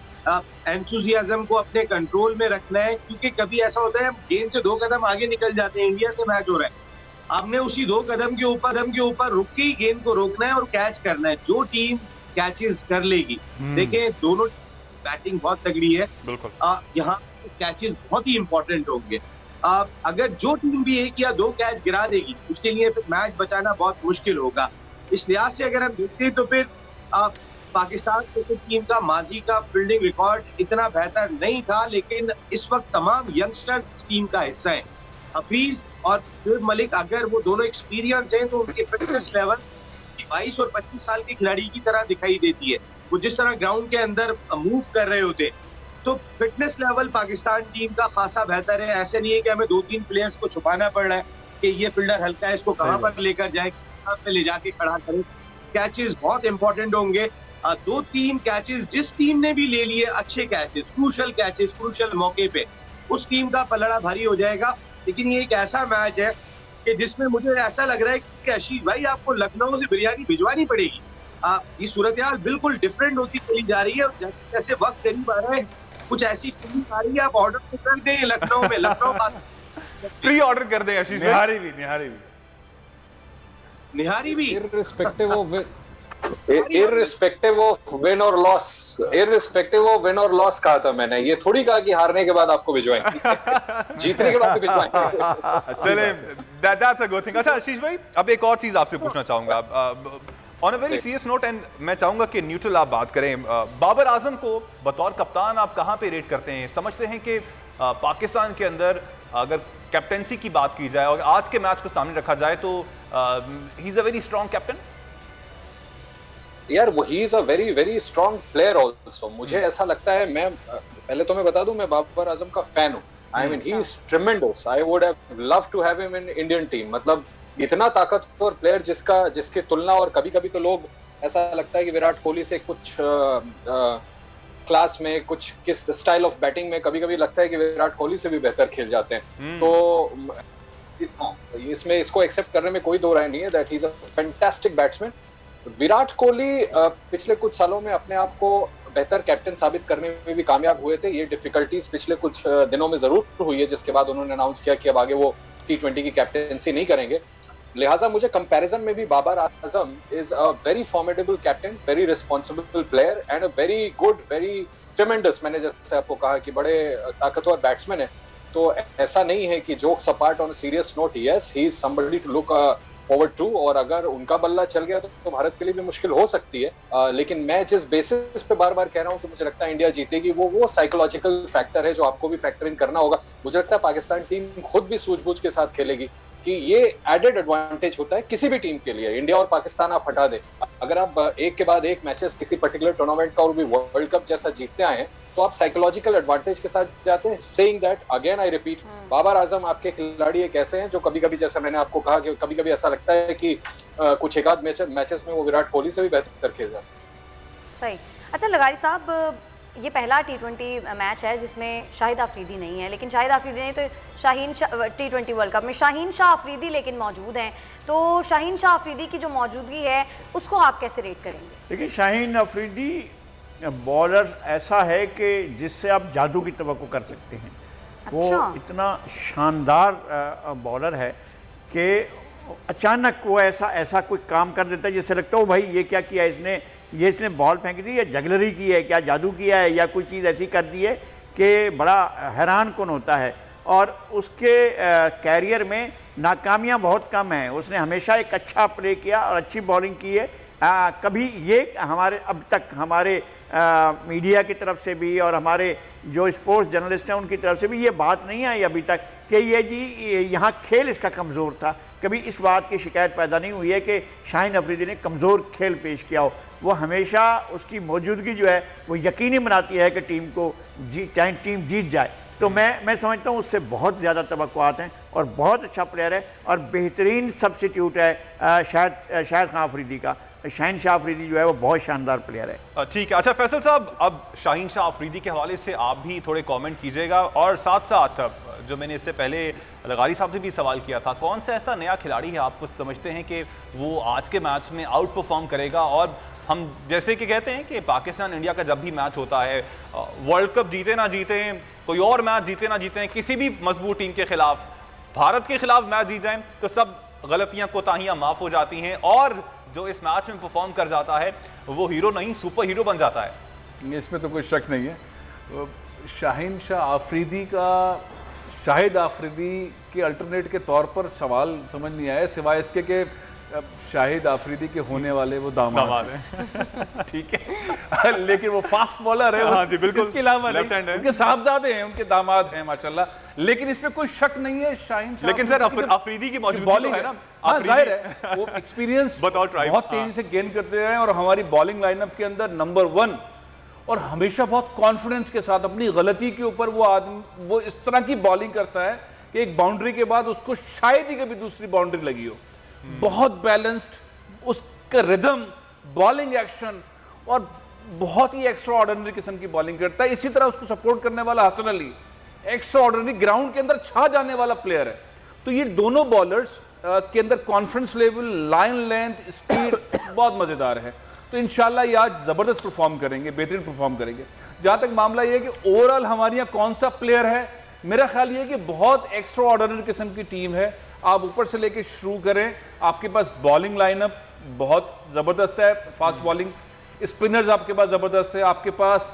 एंथुजियाज्म को अपने कंट्रोल में रखना है, क्योंकि कभी ऐसा होता है हम गेंद से 2 कदम आगे निकल जाते हैं। इंडिया से मैच हो रहा है, आपने उसी 2 कदम के ऊपर रुक के ही गेंद को रोकना है और कैच करना है। जो टीम कैचेस कर लेगी, देखिए दोनों बैटिंग बहुत तगड़ी है, यहाँ कैचेस बहुत ही इंपॉर्टेंट होंगे। अगर जो टीम भी 1 या 2 कैच गिरा देगी, उसके लिए फिर मैच बचाना बहुत मुश्किल होगा। इस लिहाज से अगर हम देखते हैं तो फिर पाकिस्तान क्रिकेट टीम का माजी का फील्डिंग रिकॉर्ड इतना बेहतर नहीं था, लेकिन इस वक्त तमाम यंगस्टर्स टीम का हिस्सा है। हफीज और शुएब मलिक, अगर वो दोनों एक्सपीरियंस हैं, तो उनकी फिटनेस लेवल 22 और 25 साल की खिलाड़ी की तरह दिखाई देती है। वो जिस तरह ग्राउंड के अंदर मूव कर रहे होते, तो फिटनेस लेवल पाकिस्तान टीम का खासा बेहतर है। ऐसे नहीं है कि हमें 2-3 प्लेयर्स को छुपाना पड़ रहा है। कि ये फील्डर हल्का है, इसको कहाँ पर लेकर जाए, कहाँ पे ले जाके खड़ा करें। कैचेस बहुत इंपॉर्टेंट होंगे। 2-3 कैचेस जिस टीम ने भी ले लिए, अच्छे कैचेस, क्रूशल मौके पे, उस टीम का पलड़ा भारी हो जाएगा। लेकिन ये एक ऐसा मैच है कि जिसमें मुझे ऐसा लग रहा है कि आशीष भाई आपको लखनऊ से बिरयानी भिजवानी पड़ेगी। ये सूरत हाल बिल्कुल डिफरेंट होती चली जा रही है। जैसे वक्त करीब आ रहा है, कुछ ऐसी फीलिंग आ रही है, आप ऑर्डर कर दें लखनऊ में, लखनऊ प्री ऑर्डर कर दें आशीष निहारी भी irrespective of win or loss कहा था मैंने, ये थोड़ी कहा कि हारने के बाद आपको भिजवाएंगे, जीतने के बाद भिजवाएंगे। चले, that's a good thing। अच्छा आशीष भाई, अब एक और चीज आपसे पूछना चाहूंगा on a very serious note, and मैं चाहूंगा कि न्यूट्रल आप बात करें। बाबर आजम को बतौर कप्तान आप कहां पे रेट करते हैं? समझते हैं कि पाकिस्तान के अंदर अगर कैप्टेंसी की बात की जाए और आज के मैच को सामने रखा जाए तो he is a very strong captain. यार वो he is a very very strong player also. मुझे ऐसा लगता है, मैं पहले तो मैं बता दूं, मैं बाबर आजम का फैन हूं। I mean he is tremendous. I would have loved to have him in Indian team. मतलब इतना ताकतवर प्लेयर जिसकी तुलना, और कभी कभी तो लोग ऐसा लगता है कि विराट कोहली से कुछ क्लास में, कुछ किस स्टाइल ऑफ बैटिंग में कभी कभी लगता है कि विराट कोहली से भी बेहतर खेल जाते हैं। तो इसमें इसको एक्सेप्ट करने में कोई दो राय नहीं है that he is a fantastic batsman. Virat Kohli पिछले कुछ सालों में अपने आप को बेहतर कैप्टन साबित करने में भी कामयाब हुए थे। ये डिफिकल्टीज पिछले कुछ दिनों में जरूर हुई है, जिसके बाद उन्होंने अनाउंस किया कि अब आगे वो T20 की कैप्टनसी नहीं करेंगे। लिहाजा मुझे कंपैरिजन में भी Babar Azam is a very formidable captain, very responsible player and a very good, very tremendous. मैंने जैसे आपको कहा कि बड़े ताकतवर बैट्समैन है, तो ऐसा नहीं है कि jokes apart on serious note, yes he is somebody to look forward to. और अगर उनका बल्ला चल गया तो भारत के लिए भी मुश्किल हो सकती है। लेकिन मैं जिस बेसिस पे बार बार कह रहा हूँ कि मुझे लगता है इंडिया जीतेगी, वो साइकोलॉजिकल फैक्टर है जो आपको भी फैक्टर इन करना होगा। मुझे लगता है पाकिस्तान टीम खुद भी सूझबूझ के साथ खेलेगी कि ये एडेड एडवांटेज होता है किसी भी टीम के लिए। इंडिया और पाकिस्तान आप हटा दे, अगर आप एक के बाद एक मैचेस किसी पर्टिकुलर टूर्नामेंट का और भी वर्ल्ड कप जैसा जीतते आए हैं, तो आप साइकोलॉजिकल एडवांटेज के साथ जाते हैं। Saying that again I repeat, Babar Azam आपके खिलाड़ी एक ऐसे हैं जो कभी कभी, जैसा मैंने आपको कहा कि कभी कभी ऐसा लगता है कि कुछ एक आध मैचेस में वो विराट कोहली से भी बेहतर खेल जाते हैं। सही। अच्छा लगारी साहब, ये पहला T20 मैच है जिसमें शाहिद अफरीदी नहीं है, लेकिन शाहिद अफरीदी नहीं तो T20 वर्ल्ड कप में शाहीन शाह अफरीदी लेकिन मौजूद हैं। तो शाहीन शाह अफरीदी की जो मौजूदगी है उसको आप कैसे रेट करेंगे? देखिए, शाहीन अफरीदी बॉलर ऐसा है कि जिससे आप जादू की तवक्को कर सकते हैं। वो इतना शानदार बॉलर है कि अचानक वो ऐसा कोई काम कर देता है जिससे लगता है भाई ये क्या किया इसने बॉल फेंक दी, या जगलरी की है, क्या जादू किया है, या कोई चीज़ ऐसी कर दी है कि बड़ा हैरान कौन होता है। और उसके कैरियर में नाकामियाँ बहुत कम हैं। उसने हमेशा एक अच्छा प्ले किया और अच्छी बॉलिंग की है। कभी ये हमारे अब तक हमारे मीडिया की तरफ से भी और हमारे जो स्पोर्ट्स जर्नलिस्ट हैं उनकी तरफ से भी ये बात नहीं आई अभी तक कि ये जी यहाँ खेल इसका कमज़ोर था। कभी इस बात की शिकायत पैदा नहीं हुई है कि शाहीन अफरीदी ने कमज़ोर खेल पेश किया हो। वो हमेशा उसकी मौजूदगी जो है वो यकीनी बनाती है कि टीम जीत जाए। तो मैं समझता हूँ उससे बहुत ज़्यादा तवक्कुआत हैं और बहुत अच्छा प्लेयर है और बेहतरीन सब्स्टिट्यूट है शाहिद खान अफरीदी का। शाहीन शाह अफरीदी जो है वो बहुत शानदार प्लेयर है। ठीक है। अच्छा फैसल साहब, अब शाहीन शाह अफरीदी के हवाले से आप भी थोड़े कमेंट कीजिएगा, और साथ साथ जो मैंने इससे पहले लगारी साहब से भी सवाल किया था, कौन सा ऐसा नया खिलाड़ी है आपको समझते हैं कि वो आज के मैच में आउट परफॉर्म करेगा? और हम जैसे कि कहते हैं कि पाकिस्तान इंडिया का जब भी मैच होता है, वर्ल्ड कप जीते ना जीते, कोई और मैच जीते ना जीते, किसी भी मजबूत टीम के खिलाफ, भारत के खिलाफ मैच जीत जाए तो सब गलतियां कोताहियां माफ हो जाती हैं और जो इस मैच में परफॉर्म कर जाता है वो हीरो नहीं सुपर हीरो बन जाता है। इसमें तो कोई शक नहीं है। शाहीन शाह अफरीदी का शाहिद अफरीदी के अल्टरनेट के तौर पर सवाल समझ नहीं आया, सिवाय इसके कि शाहिद अफरीदी के होने वाले वो दामाद हैं। ठीक है, लेकिन वो फास्ट बॉलर है। हाँ जी बिल्कुल, इसके अलावा उनके साहबजादे हैं, उनके दामाद हैं माशाल्लाह। लेकिन इसमें कोई शक नहीं है शाहीन शाह। लेकिन सर अफरीदी की मौजूदगी है ना, जाहिर है वो एक्सपीरियंस बहुत तेजी से गेन करते रहे और हमारी बॉलिंग लाइनअप के अंदर नंबर 1, और हमेशा बहुत कॉन्फिडेंस के साथ अपनी गलती के ऊपर वो आदमी वो इस तरह की बॉलिंग करता है कि एक बाउंड्री के बाद उसको शायद ही कभी दूसरी बाउंड्री लगी हो। बहुत बैलेंस्ड उसका रिदम, बॉलिंग एक्शन और बहुत ही एक्स्ट्रा ऑर्डिनरी किस्म की बॉलिंग करता है। इसी तरह उसको सपोर्ट करने वाला Hasan Ali extraordinary ground के अंदर छा जाने वाला प्लेयर है। तो ये दोनों बॉलर्स के अंदर confidence level, line length, speed बहुत मजेदार है। तो इंशाल्लाह ये आज जबरदस्त परफॉर्म करेंगे, बेहतरीन परफॉर्म करेंगे। जहां तक मामला ये है कि ओवरऑल हमारे यहाँ कौन सा प्लेयर है, मेरा ख्याल ये है कि बहुत एक्स्ट्रा ऑर्डिनरी किस्म की टीम है। आप ऊपर से लेके शुरू करें, आपके पास बॉलिंग लाइनअप बहुत जबरदस्त है, फास्ट बॉलिंग, स्पिनर्स आपके पास जबरदस्त है, आपके पास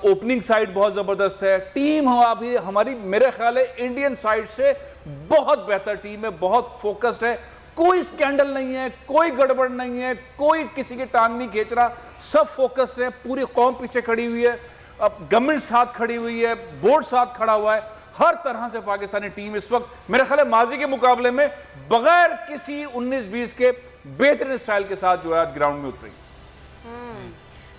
ओपनिंग साइड बहुत जबरदस्त है। टीम हमारी मेरे ख्याल है इंडियन साइड से बहुत बेहतर टीम है, बहुत फोकस्ड है, कोई स्कैंडल नहीं है, कोई गड़बड़ नहीं है, कोई किसी की टांग नहीं खींच रहा, सब फोकस्ड है। पूरी कौम पीछे खड़ी हुई है, अब गवर्नमेंट साथ खड़ी हुई है, बोर्ड साथ खड़ा हुआ है। हर तरह से पाकिस्तानी टीम इस वक्त मेरे ख्याल है माजी के मुकाबले में बगैर किसी 19-20 के बेहतरीन स्टाइल के साथ जो है आज ग्राउंड में उतरी।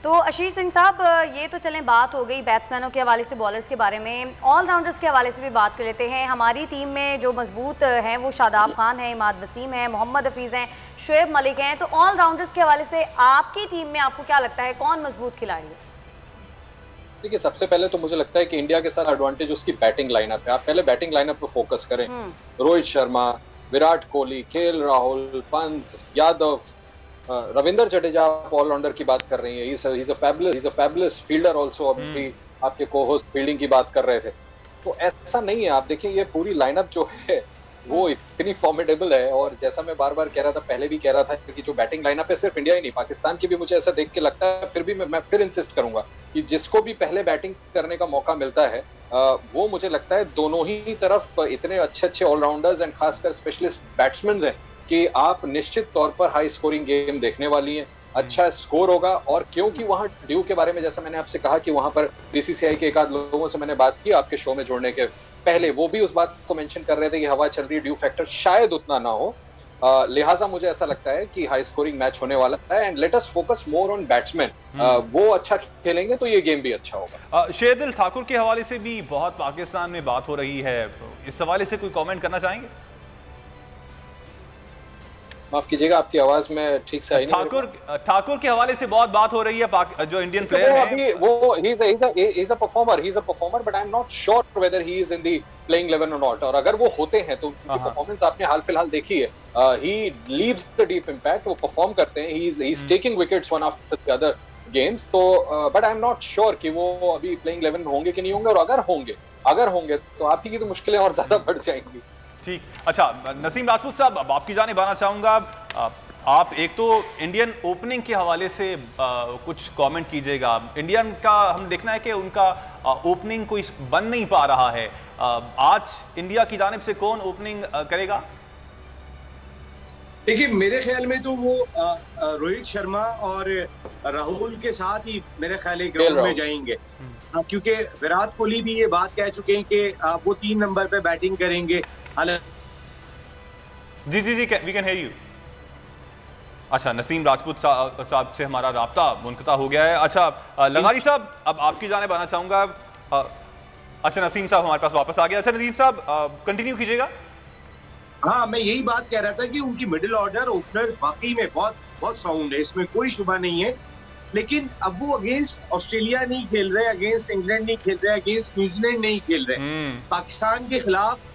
तो आशीष सिंह साहब, ये तो चलें बात हो गई बैट्समैनों के हवाले से, बॉलर्स के बारे में। ऑलराउंडर्स के हवाले से भी बात कर लेते हैं। हमारी टीम में जो मजबूत हैं वो शादाब खान है, इमाद वसीम है, मोहम्मद हफीज़ हैं, शुएब मलिक हैं। तो ऑलराउंडर्स के हवाले से आपकी टीम में आपको क्या लगता है, कौन मजबूत खिलाड़ी है? देखिए, सबसे पहले तो मुझे लगता है कि इंडिया के साथ एडवांटेज उसकी बैटिंग लाइनअप है। आप पहले बैटिंग लाइनअप पर फोकस करें। रोहित शर्मा, विराट कोहली, केएल राहुल, पंत, यादव, रविंद्र जडेजा, ऑलराउंडर की बात कर रही है। he's a fabulous fielder also। अभी आपके को-होस्ट फील्डिंग की बात कर रहे थे, तो ऐसा नहीं है। आप देखिए ये पूरी लाइनअप जो है वो इतनी फॉर्मिडेबल है। और जैसा मैं बार बार कह रहा था, पहले भी कह रहा था कि जो बैटिंग लाइनअप है सिर्फ इंडिया ही नहीं, पाकिस्तान की भी मुझे ऐसा देख के लगता है। फिर भी मैं फिर इंसिस्ट करूंगा कि जिसको भी पहले बैटिंग करने का मौका मिलता है वो मुझे लगता है दोनों ही तरफ इतने अच्छे ऑलराउंडर्स एंड खासकर स्पेशलिस्ट बैट्समैन हैं कि आप निश्चित तौर पर हाई स्कोरिंग गेम देखने वाली हैं। अच्छा स्कोर होगा। और क्योंकि वहां ड्यू के बारे में जैसा मैंने आपसे कहा कि वहां पर बीसीसीआई के एक आध लोगों से मैंने बात की आपके शो में जोड़ने के पहले, वो भी उस बात को मेंशन कर रहे थे कि हवा चल रही है, ड्यू फैक्टर शायद उतना ना हो। लिहाजा मुझे ऐसा लगता है कि हाई स्कोरिंग मैच होने वाला है। And let us focus more on batsman. वो अच्छा खेलेंगे तो ये गेम भी अच्छा होगा। शेरदिल ठाकुर के हवाले से भी बहुत पाकिस्तान में बात हो रही है, इस हवाले से कोई कमेंट करना चाहेंगे? माफ कीजिएगा, आपकी आवाज में ठीक से आई नहीं। ठाकुर के हवाले से बहुत बात हो रही है, जो इंडियन प्लेयर है वो he's a performer but I'm not sure whether he is in the playing 11 or not। और अगर वो होते हैं तो उनकी परफॉर्मेंस आपने हाल फिलहाल देखी है। he leaves the deep impact, वो परफॉर्म करते हैं, he's taking wickets one after the other games। तो but I'm not sure कि वो अभी playing 11 होंगे कि नहीं होंगे। और अगर होंगे तो आप ही की तो मुश्किलें और ज्यादा बढ़ जाएंगी। ठीक, अच्छा नसीम राजपूत साहब, अब आपकी जानिब आना चाहूंगा। आप एक तो इंडियन ओपनिंग के हवाले से कुछ कमेंट कीजिएगा। इंडियन का हम देखना है कि उनका ओपनिंग कोई बन नहीं पा रहा है। आज इंडिया की जानिब से कौन ओपनिंग करेगा? देखिए, मेरे ख्याल में तो वो रोहित शर्मा और राहुल के साथ ही मेरे ख्याल ग्राउंड में जाएंगे, क्योंकि विराट कोहली भी ये बात कह चुके हैं कि वो 3 नंबर पे बैटिंग करेंगे। जी वी कैन हियर यू। अच्छा, नसीम राजपूत साहब से हमारा राब्ता मुनक़ता हो गया है। अच्छा लगारी साहब, अब आपकी जानिब आना चाहूंगा। अच्छा नसीम साहब हमारे पास वापस आ गया। अच्छा नसीम साहब कंटिन्यू कीजिएगा। हाँ, मैं यही बात कह रहा था कि उनकी मिडिल ऑर्डर ओपनर्स वाकई में बहुत साउंड है, इसमें कोई शुबा नहीं है। लेकिन अब वो अगेंस्ट ऑस्ट्रेलिया नहीं खेल रहे, अगेंस्ट इंग्लैंड नहीं खेल रहे, अगेंस्ट न्यूजीलैंड नहीं खेल रहे। पाकिस्तान के खिलाफ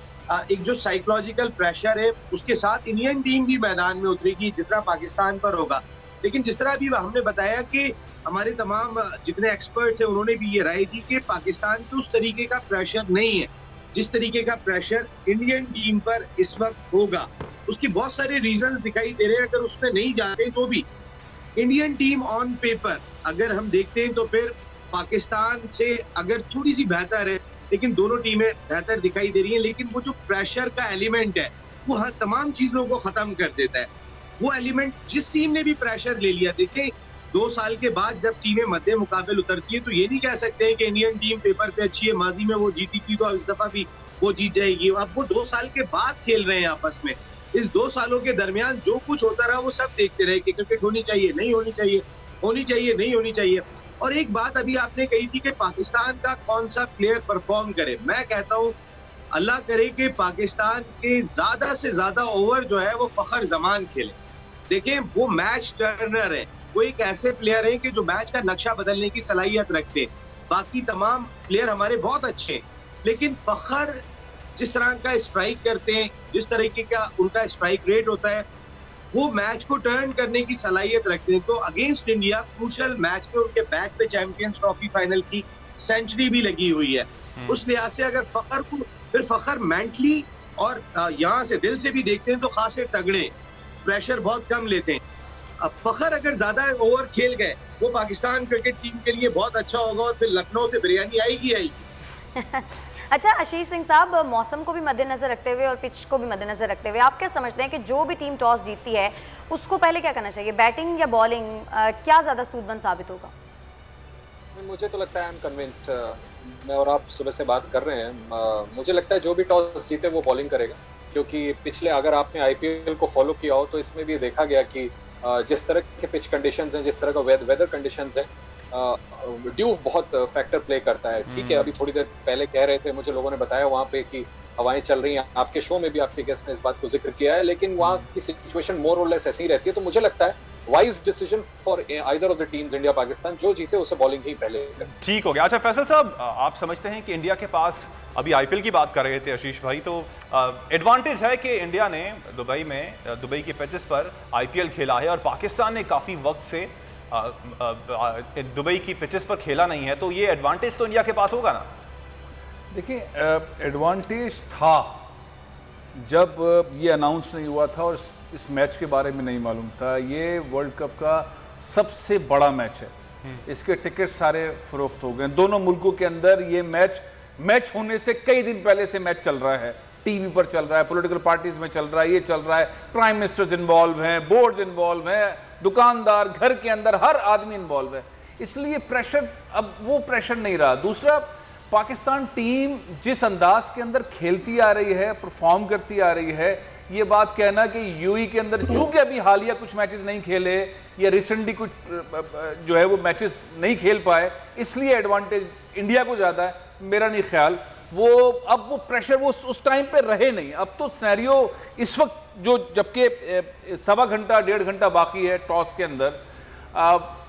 एक जो साइकोलॉजिकल प्रेशर है उसके साथ इंडियन टीम भी मैदान में उतरेगी जितना पाकिस्तान पर होगा। लेकिन जिस तरह भी हमने बताया कि हमारे तमाम जितने एक्सपर्ट्स हैं उन्होंने भी ये राय दी कि पाकिस्तान पे उस तरीके का प्रेशर नहीं है जिस तरीके का प्रेशर इंडियन टीम पर इस वक्त होगा। उसकी बहुत सारे रीजंस दिखाई दे रहे हैं। अगर उसमें नहीं जाते तो भी इंडियन टीम ऑन पेपर अगर हम देखते हैं तो फिर पाकिस्तान से अगर थोड़ी सी बेहतर है, लेकिन दोनों टीमें बेहतर दिखाई दे रही हैं। लेकिन वो जो प्रेशर का एलिमेंट है वो हर तमाम चीजों को खत्म कर देता है। वो एलिमेंट जिस टीम ने भी प्रेशर ले लिया, देखिए 2 साल के बाद जब टीमें मध्य मुकाबले उतरती है तो ये नहीं कह सकते हैं कि इंडियन टीम पेपर पे अच्छी है, माजी में वो जीती थी तो इस दफा भी वो जीत जाएगी। अब वो 2 साल के बाद खेल रहे हैं आपस में। इस 2 सालों के दरमियान जो कुछ होता रहा वो सब देखते रहे कि क्रिकेट होनी चाहिए, नहीं होनी चाहिए, होनी चाहिए, नहीं होनी चाहिए। और एक बात अभी आपने कही थी कि पाकिस्तान का कौन सा प्लेयर परफॉर्म करे। मैं कहता हूँ अल्लाह करे कि पाकिस्तान के ज्यादा से ज्यादा ओवर जो है वो फखर जमान खेले। देखें वो मैच टर्नर है, वो एक ऐसे प्लेयर है कि जो मैच का नक्शा बदलने की सलाहियत रखते हैं। बाकी तमाम प्लेयर हमारे बहुत अच्छे हैं, लेकिन फखर जिस तरह का स्ट्राइक करते हैं, जिस तरीके का उनका स्ट्राइक रेट होता है, वो मैच को टर्न करने की सलाहियत रखते हैं। तो अगेंस्ट इंडिया क्रूशल मैच में उनके बैक पे चैंपियंस ट्रॉफी फाइनल की सेंचुरी भी लगी हुई है। उस लिहाज से अगर फखर को फिर फखर मेंटली और यहाँ से दिल से भी देखते हैं तो खासे तगड़े, प्रेशर बहुत कम लेते हैं। अब फखर अगर ज्यादा ओवर खेल गए वो पाकिस्तान क्रिकेट टीम के लिए बहुत अच्छा होगा और फिर लखनऊ से बिरयानी आएगी। अच्छा आशीष सिंह साहब, मौसम को भी मद्देनजर रखते हुए और पिच को भी मद्देनजर रखते हुए आप क्या समझते हैं कि जो भी टीम टॉस जीतती है उसको पहले क्या करना चाहिए, बैटिंग या बॉलिंग, क्या ज्यादा सूदमंद साबित होगा? मुझे तो लगता है, आई एम कन्विंस्ड, मैं और आप सुबह से बात कर रहे हैं, मुझे लगता है जो भी टॉस जीते वो बॉलिंग करेगा, क्योंकि पिछले अगर आपने आईपीएल को फॉलो किया हो तो इसमें भी देखा गया कि जिस तरह के पिच कंडीशंस हैं, जिस तरह का वेदर कंडीशंस है, ड्यू बहुत फैक्टर प्ले करता है। ठीक है, अभी थोड़ी देर पहले कह रहे थे, मुझे लोगों ने बताया वहाँ पे कि हवाएं चल रही हैं, आपके शो में भी आपके गेस्ट ने इस बात को जिक्र किया है, लेकिन वहाँ की सिचुएशन मोर और लेस ऐसी ही रहती है। तो मुझे लगता है wise decision for either of the teams, India Pakistan, जो जीते उसे बॉलिंग ही पहले ठीक हो गया। अच्छा फैसल साहब, आप समझते हैं कि इंडिया के पास, अभी आईपीएल की बात कर रहे थे आशीष भाई, तो एडवांटेज है कि इंडिया ने दुबई के पिचेस पर आईपीएल खेला है और पाकिस्तान ने काफ़ी वक्त से दुबई की पिचेस पर खेला नहीं है, तो ये एडवांटेज तो इंडिया के पास होगा ना? देखिए, एडवांटेज था जब ये अनाउंस नहीं हुआ था और इस मैच के बारे में नहीं मालूम था। ये वर्ल्ड कप का सबसे बड़ा मैच है, इसके टिकट सारे फरोख्त हो गए। दोनों मुल्कों के अंदर ये मैच होने से कई दिन पहले से मैच चल रहा है, टीवी पर चल रहा है, पॉलिटिकल पार्टीज में चल रहा है, ये चल रहा है, प्राइम मिनिस्टर्स इन्वॉल्व हैं, बोर्ड्स इन्वॉल्व हैं, दुकानदार, घर के अंदर हर आदमी इन्वॉल्व है, इसलिए प्रेशर, अब वो प्रेशर नहीं रहा। दूसरा, पाकिस्तान टीम जिस अंदाज के अंदर खेलती आ रही है, परफॉर्म करती आ रही है, ये बात कहना कि यूएई के अंदर चूंकि अभी हालिया कुछ मैचेस नहीं खेले या रिसेंटली कुछ जो है वो मैचेस नहीं खेल पाए, इसलिए एडवांटेज इंडिया को ज़्यादा है, मेरा नहीं ख्याल। वो अब वो प्रेशर वो उस टाइम पे रहे नहीं। अब तो सिनेरियो इस वक्त जो, जबकि सवा घंटा 1.5 घंटा बाकी है टॉस के अंदर,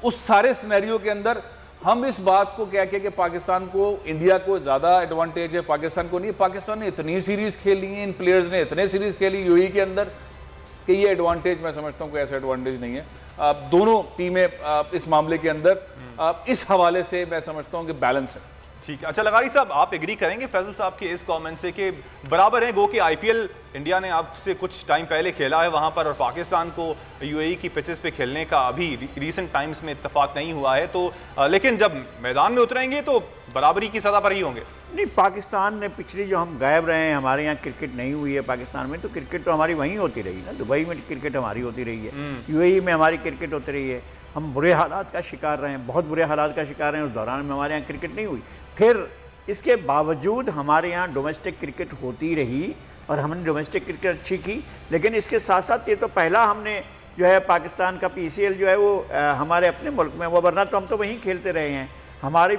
उस सारे सिनेरियो के अंदर हम इस बात को कह के कि पाकिस्तान को, इंडिया को ज़्यादा एडवांटेज है, पाकिस्तान को नहीं। पाकिस्तान ने इतनी सीरीज़ खेली हैं, इन प्लेयर्स ने इतने सीरीज़ खेली यूएई के अंदर कि ये एडवांटेज, मैं समझता हूँ कोई ऐसा एडवांटेज नहीं है। दोनों टीमें इस मामले के अंदर इस हवाले से मैं समझता हूँ कि बैलेंस है। ठीक है। अच्छा लगारी साहब, आप एग्री करेंगे फैसल साहब के इस कमेंट से कि बराबर है, गो कि आईपीएल इंडिया ने आपसे कुछ टाइम पहले खेला है वहां पर और पाकिस्तान को यूएई की पिचेस पे खेलने का अभी रीसेंट टाइम्स में इत्तेफाक नहीं हुआ है, तो लेकिन जब मैदान में उतरेंगे तो बराबरी की सतह पर ही होंगे? नहीं, पाकिस्तान ने पिछली जो हम गायब रहे हैं, हमारे यहाँ क्रिकेट नहीं हुई है पाकिस्तान में, तो क्रिकेट तो हमारी वहीं होती रही ना, दुबई में क्रिकेट हमारी होती रही है, यूएई में हमारी क्रिकेट होती रही है। हम बुरे हालात का शिकार रहे हैं, बहुत बुरे हालात का शिकार रहे हैं, उस दौरान में हमारे यहाँ क्रिकेट नहीं हुई। फिर इसके बावजूद हमारे यहाँ डोमेस्टिक क्रिकेट होती रही और हमने डोमेस्टिक क्रिकेट अच्छी की, लेकिन इसके साथ साथ ये तो पहला हमने जो है पाकिस्तान का पीसीएल जो है वो हमारे अपने मुल्क में, वो वरना तो हम तो वहीं खेलते रहे हैं। हमारे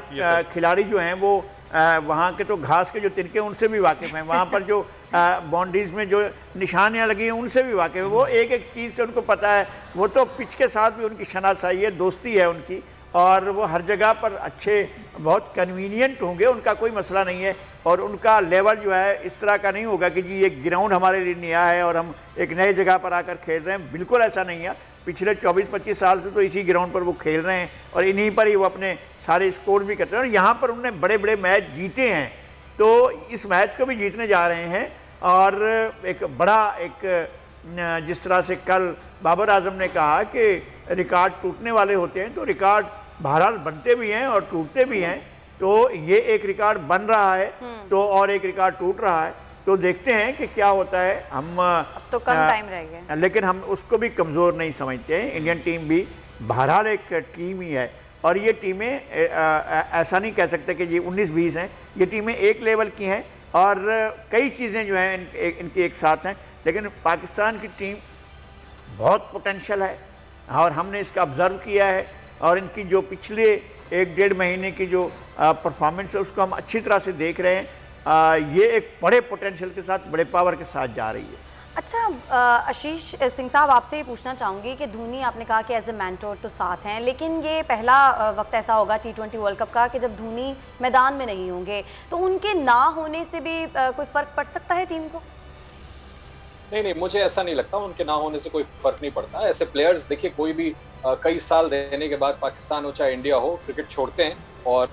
खिलाड़ी जो हैं वो वहाँ के तो घास के जो तिनके उनसे भी वाकिफ़ हैं, वहाँ पर जो बाउंड्रीज में जो निशानियाँ लगी हैं उनसे भी वाकिफ़ है, वो एक एक चीज़ से उनको पता है। वो तो पिच के साथ भी उनकी शनासाई है, दोस्ती है उनकी, और वो हर जगह पर अच्छे, बहुत कन्वीनियंट होंगे, उनका कोई मसला नहीं है। और उनका लेवल जो है इस तरह का नहीं होगा कि जी ये ग्राउंड हमारे लिए नया है और हम एक नए जगह पर आकर खेल रहे हैं, बिल्कुल ऐसा नहीं है। पिछले 24-25 साल से तो इसी ग्राउंड पर वो खेल रहे हैं और इन्हीं पर ही वो अपने सारे स्कोर भी करते हैं और यहाँ पर उन्होंने बड़े बड़े मैच जीते हैं, तो इस मैच को भी जीतने जा रहे हैं। और एक बड़ा जिस तरह से कल बाबर आजम ने कहा कि रिकॉर्ड टूटने वाले होते हैं, तो रिकॉर्ड बहरहाल बनते भी हैं और टूटते भी हैं, तो ये एक रिकॉर्ड बन रहा है तो और एक रिकॉर्ड टूट रहा है, तो देखते हैं कि क्या होता है। हम अब तो कम टाइम रह गया, लेकिन हम उसको भी कमज़ोर नहीं समझते हैं। इंडियन टीम भी बहरहाल एक टीम ही है और ये टीमें ऐसा नहीं कह सकते कि ये 19-20 हैं, ये टीमें एक लेवल की हैं और कई चीज़ें जो हैं इनकी एक साथ हैं। लेकिन पाकिस्तान की टीम बहुत पोटेंशियल है और हमने इसका ऑब्ज़र्व किया है और इनकी जो पिछले 1-1.5 महीने की जो परफॉर्मेंस है उसको हम अच्छी तरह से देख रहे हैं। ये एक बड़े पोटेंशियल के साथ, बड़े पावर के साथ जा रही है। अच्छा, आशीष सिंह साहब, आपसे ये पूछना चाहूँगी कि धोनी आपने कहा कि एज ए मेंटोर तो साथ हैं, लेकिन ये पहला वक्त ऐसा होगा T20 वर्ल्ड कप का कि जब धोनी मैदान में नहीं होंगे, तो उनके ना होने से भी कोई फ़र्क पड़ सकता है टीम को? नहीं, मुझे ऐसा नहीं लगता, उनके ना होने से कोई फर्क नहीं पड़ता। ऐसे प्लेयर्स देखिए, कोई भी कई साल देने के बाद पाकिस्तान हो चाहे इंडिया हो, क्रिकेट छोड़ते हैं। और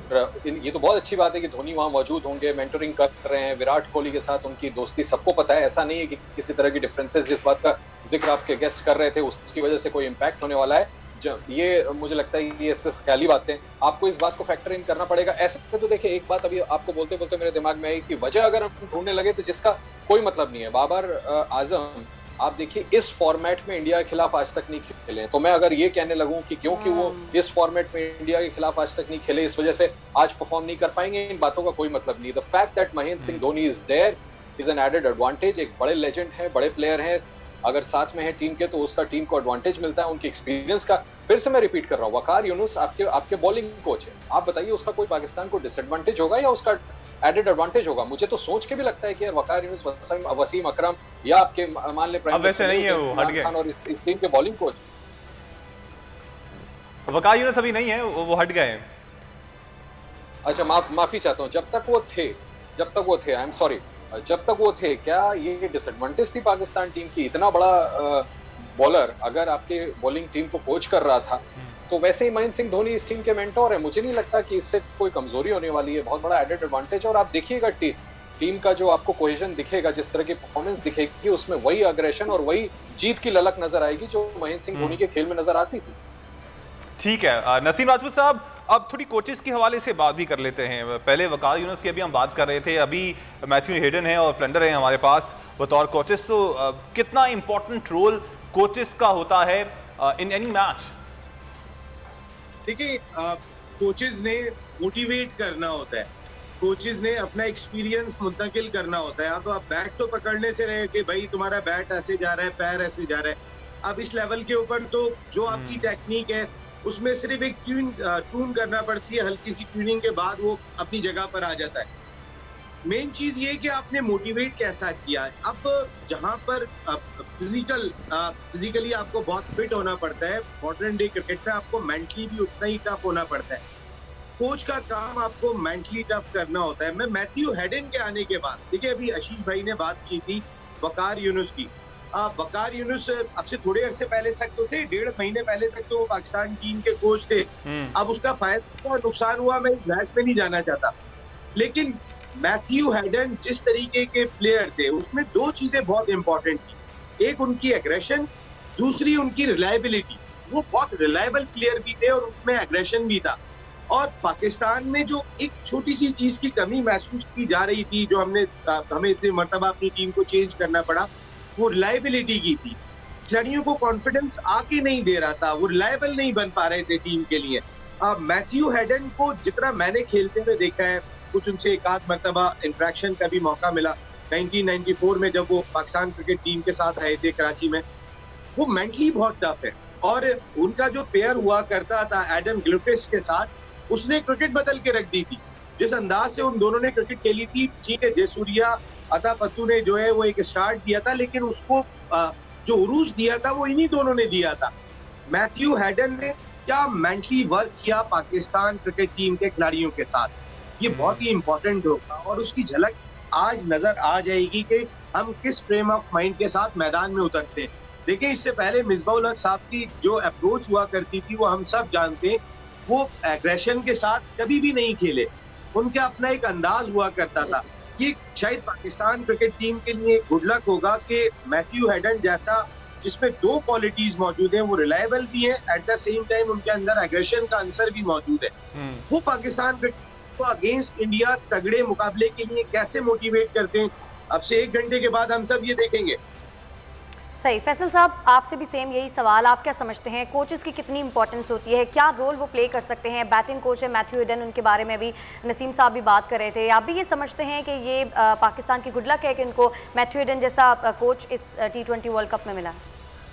ये तो बहुत अच्छी बात है कि धोनी वहाँ मौजूद होंगे, मेंटरिंग कर रहे हैं। विराट कोहली के साथ उनकी दोस्ती सबको पता है, ऐसा नहीं है कि किसी तरह की डिफरेंसेस, जिस बात का जिक्र आपके गेस्ट कर रहे थे, उसकी वजह से कोई इम्पैक्ट होने वाला है। ये मुझे लगता है ये सिर्फ ख्याली बातें, आपको इस बात को फैक्टर इन करना पड़ेगा। ऐसे तो देखिए, एक बात अभी आपको बोलते बोलते मेरे दिमाग में आई कि वजह अगर हम ढूंढने लगे तो जिसका कोई मतलब नहीं है। बाबर आजम, आप देखिए, इस फॉर्मेट में इंडिया के खिलाफ आज तक नहीं खेले, तो मैं अगर ये कहने लगूं कि क्योंकि वो इस फॉर्मेट में इंडिया के खिलाफ आज तक नहीं खेले, इस वजह से आज परफॉर्म नहीं कर पाएंगे, इन बातों का कोई मतलब नहीं। The fact that Mahendra Singh Dhoni is there is an added advantage. एक बड़े लेजेंड है, बड़े प्लेयर हैं, अगर साथ में है टीम के तो उसका टीम को एडवांटेज मिलता है, उनके एक्सपीरियंस का। फिर से मैं रिपीट कर रहा हूँ, वकार यूनुस आपके बॉलिंग कोच है, आप बताइए उसका कोई पाकिस्तान को डिसएडवांटेज होगा या उसका एडेड एडवांटेज होगा? मुझे तो सोच के भी लगता है कि यार वकार यूनुस, वसीम अकरम या आपके मान ले प्राइम वैसे नहीं है, वो हट गए और इस टीम के बॉलिंग कोच वकार यूनुस अभी नहीं है, वो हट गए। अच्छा, माफी चाहता हूँ, जब तक वो थे आई एम सॉरी, जब तक वो थे, क्या ये डिसएडवांटेज थी पाकिस्तान टीम की? इतना बड़ा बॉलर अगर आपके बॉलिंग टीम को कोच कर रहा था, तो वैसे ही महेंद्र सिंह धोनी इस टीम के मेंटोर है। मुझे नहीं लगता कि इससे कोई कमजोरी होने वाली है, बहुत बड़ा एडेड एडवांटेज। और आप देखिएगा टीम का जो आपको कोहेजन दिखेगा, जिस तरह की परफॉर्मेंस दिखेगी, उसमें वही अग्रेशन और वही जीत की ललक नजर आएगी जो महेंद्र सिंह धोनी के खेल में नजर आती थी। ठीक है नसीम राजपूत साहब, अब थोड़ी कोचेस के हवाले से बात भी कर लेते हैं। पहले वकार यूनुस की अभी हम बात कर रहे थे, अभी मैथ्यू हेडन है और फ्लेंडर है हमारे पास बतौर कोचेस। तो कितना इंपॉर्टेंट रोल कोचेस का होता है इन एनी मैच? देखिए, कोचेस ने मोटिवेट करना होता है, कोचेस ने अपना एक्सपीरियंस मुंतकिल करना होता है। अब आप बैट तो पकड़ने से रहे कि भाई तुम्हारा बैट ऐसे जा रहा है, पैर ऐसे जा रहा है। अब इस लेवल के ऊपर तो जो आपकी टेक्निक है उसमें सिर्फ एक ट्यून करना पड़ती है, हल्की सी ट्यूनिंग के बाद वो अपनी जगह पर आ जाता है। मेन चीज ये कि आपने मोटिवेट कैसा किया है। अब जहां पर फिजिकली आपको बहुत फिट होना पड़ता है, मॉडर्न डे क्रिकेट में आपको मेंटली भी उतना ही टफ होना पड़ता है। कोच का काम आपको मेंटली टफ करना होता है। मैं मैथ्यू हेडन के आने के बाद, देखिए अभी आशीष भाई ने बात की थी वकार यूनुस की, वकार यूनुस अब से थोड़े अरसे पहले तक तो थे, 1.5 महीने पहले तक तो पाकिस्तान टीम के कोच थे। अब उसका फायदा और नुकसान हुआ, मैं बहस में नहीं जाना चाहता, लेकिन मैथ्यू हेडन जिस तरीके के प्लेयर थे उसमें दो चीजें बहुत इंपॉर्टेंट थी। एक उनकी एग्रेशन, दूसरी उनकी रिलायबिलिटी। वो बहुत रिलायबल प्लेयर भी थे और उनमें एग्रेशन भी था। और पाकिस्तान में जो एक छोटी सी चीज की कमी महसूस की जा रही थी, जो हमें इतनी मर्तबा अपनी टीम को चेंज करना पड़ा, वो रिलायबिलिटी की थी। खिलाड़ियों को कॉन्फिडेंस आके नहीं दे रहा था, वो रिलायबल नहीं बन पा रहे थे टीम के लिए। मैथ्यू हेडन को जितना मैंने खेलते हुए देखा है, कुछ उनसे एक आध मरतबा इंटरेक्शन का भी मौका मिला 1994 में जब वो पाकिस्तान क्रिकेट टीम के साथ आए थे कराची में, वो मेंटली बहुत टफ है। और उनका जो पेयर हुआ करता था एडम गिलक्रिस्ट के साथ, उसने क्रिकेट बदल के रख दी थी। जिस अंदाज से उन दोनों ने क्रिकेट खेली थी, ठीक है जयसूर्या अता पत्तू ने जो है वो एक स्टार्ट दिया था, लेकिन उसको जो उरूज दिया था वो इन्हीं दोनों ने दिया था। मैथ्यू हेडन ने क्या मेंटली वर्क किया पाकिस्तान क्रिकेट टीम के खिलाड़ियों के साथ, ये बहुत ही इंपॉर्टेंट होगा और उसकी झलक आज नजर आ जाएगी कि हम किस फ्रेम ऑफ माइंड के साथ मैदान में उतरते हैं। देखिए, इससे पहले मिसबाउल हक साहब की जो अप्रोच हुआ करती थी वो हम सब जानते हैं, वो एग्रेशन के साथ कभी भी नहीं खेले, उनका अपना एक अंदाज हुआ करता था। ये शायद पाकिस्तान क्रिकेट टीम के लिए गुड लक होगा कि मैथ्यू हेडन जैसा, जिसमें दो क्वालिटीज मौजूद हैं, वो रिलायबल भी है, एट द सेम टाइम उनके अंदर एग्रेशन का आंसर भी मौजूद है। वो पाकिस्तान को अगेंस्ट इंडिया तगड़े मुकाबले के लिए कैसे मोटिवेट करते हैं, अब से 1 घंटे के बाद हम सब ये देखेंगे। सही। फैसल साहब, आपसे भी सेम यही सवाल, आप क्या समझते हैं कोचेस की कितनी इंपॉर्टेंस होती है, क्या रोल वो प्ले कर सकते हैं? बैटिंग कोच है मैथ्यू हेडन, उनके बारे में भी नसीम साहब भी बात कर रहे थे। आप भी ये समझते हैं कि ये पाकिस्तान की गुड लक है कि उनको मैथ्यू हेडन जैसा कोच इस T20 वर्ल्ड कप में मिला?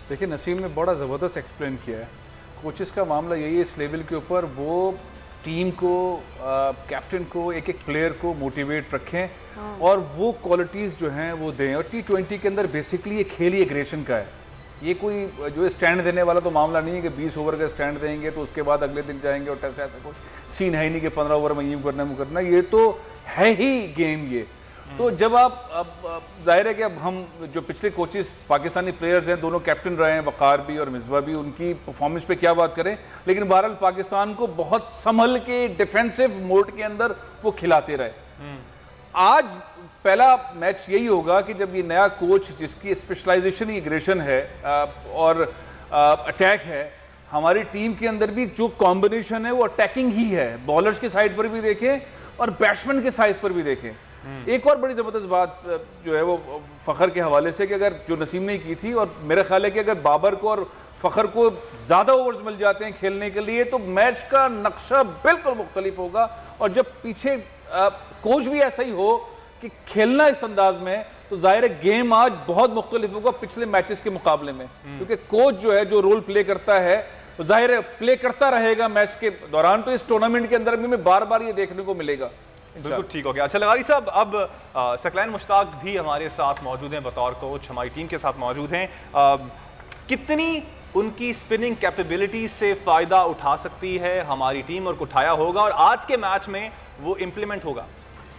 देखिए, नसीम ने बड़ा ज़बरदस्त एक्सप्लेन किया है। कोचेस का मामला यही है इस लेवल के ऊपर, वो टीम को, कैप्टन को, एक एक प्लेयर को मोटिवेट रखें और वो क्वालिटीज़ जो हैं वो दें। और T20 के अंदर बेसिकली ये खेल ही एग्रेशन का है। ये कोई जो स्टैंड देने वाला तो मामला नहीं है कि 20 ओवर का स्टैंड देंगे तो उसके बाद अगले दिन जाएंगे और टेस्ट, ऐसा कोई सीन है ही नहीं कि 15 ओवर में यूँ करना वो करना। ये तो है ही गेम ये। तो जब आप, अब जाहिर है कि अब हम जो पिछले कोचेस पाकिस्तानी प्लेयर्स हैं, दोनों कैप्टन रहे हैं, वकार भी और मिसबा भी, उनकी परफॉर्मेंस पे क्या बात करें, लेकिन बहरहाल पाकिस्तान को बहुत संभल के डिफेंसिव मोड के अंदर वो खिलाते रहे। आज पहला मैच यही होगा कि जब ये नया कोच जिसकी स्पेशलाइजेशन ही एग्रेशन है और अटैक है, हमारी टीम के अंदर भी जो कॉम्बिनेशन है वो अटैकिंग ही है। बॉलर्स के साइड पर भी देखें और बैट्समैन के साइज पर भी देखें। एक और बड़ी ज़बरदस्त बात जो है वो फ़खर के हवाले से कि अगर जो नसीम ने की थी, और मेरा ख्याल है कि अगर बाबर को और फ़खर को ज़्यादा ओवर्स मिल जाते हैं खेलने के लिए तो मैच का नक्शा बिल्कुल मुख्तलिफ होगा। और जब पीछे कोच भी ऐसा ही हो कि खेलना इस अंदाज में, तो जाहिर है गेम आज बहुत मुख्तलिफ होगा पिछले मैचेस के मुकाबले में, क्योंकि कोच जो है जो रोल प्ले करता है तो जाहिर है प्ले करता रहेगा मैच के दौरान। तो इस टूर्नामेंट के अंदर भी हमें बार बार ये देखने को मिलेगा। बिल्कुल ठीक हो गया। अच्छा लगारी साहब, अब सकलैन मुश्ताक भी हमारे साथ मौजूद हैं बतौर कोच, हमारी टीम के साथ मौजूद हैं। कितनी उनकी स्पिनिंग कैपेबिलिटी से फ़ायदा उठा सकती है हमारी टीम, और उठाया होगा और आज के मैच में वो इम्प्लीमेंट होगा?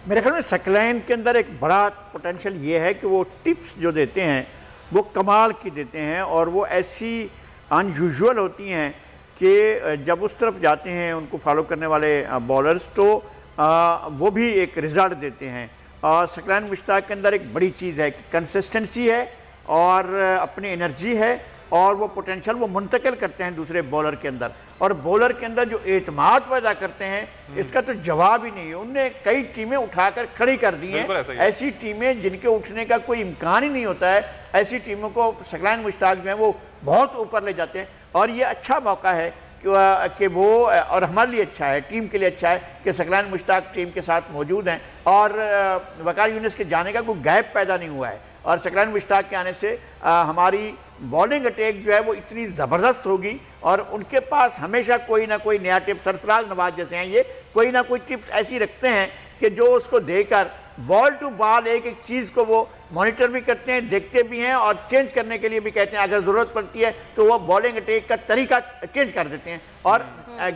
मेरे ख्याल में सकलैन के अंदर एक बड़ा पोटेंशियल ये है कि वो टिप्स जो देते हैं वो कमाल की देते हैं, और वो ऐसी अनयूजुअल होती हैं कि जब उस तरफ जाते हैं उनको फॉलो करने वाले बॉलर्स तो वो भी एक रिज़ल्ट देते हैं। और सकलैन मुश्ताक के अंदर एक बड़ी चीज़ है कि कंसिस्टेंसी है और अपनी एनर्जी है, और वो पोटेंशियल वो मुंतकिल करते हैं दूसरे बॉलर के अंदर, और बॉलर के अंदर जो एतमाद पैदा करते हैं इसका तो जवाब ही नहीं है। उनने कई टीमें उठाकर खड़ी कर दी हैं, ऐसी टीमें जिनके उठने का कोई इम्कान ही नहीं होता है, ऐसी टीमों को सकलैन मुश्ताक जो है वो बहुत ऊपर ले जाते हैं। और ये अच्छा मौका है कि वो, और हमारे लिए अच्छा है, टीम के लिए अच्छा है कि सकलैन मुश्ताक टीम के साथ मौजूद हैं, और वकार यूनिस के जाने का कोई गैप पैदा नहीं हुआ है। और सकलैन मुश्ताक के आने से हमारी बॉलिंग अटैक जो है वो इतनी ज़बरदस्त होगी, और उनके पास हमेशा कोई ना कोई नया टिप, सरफराज नवाज जैसे हैं ये कोई ना कोई टिप्स ऐसी रखते हैं कि जो उसको देकर बॉल टू बॉल एक एक चीज़ को वो मॉनिटर भी करते हैं, देखते भी हैं, और चेंज करने के लिए भी कहते हैं। अगर ज़रूरत पड़ती है तो वो बॉलिंग अटैक का तरीका चेंज कर देते हैं, और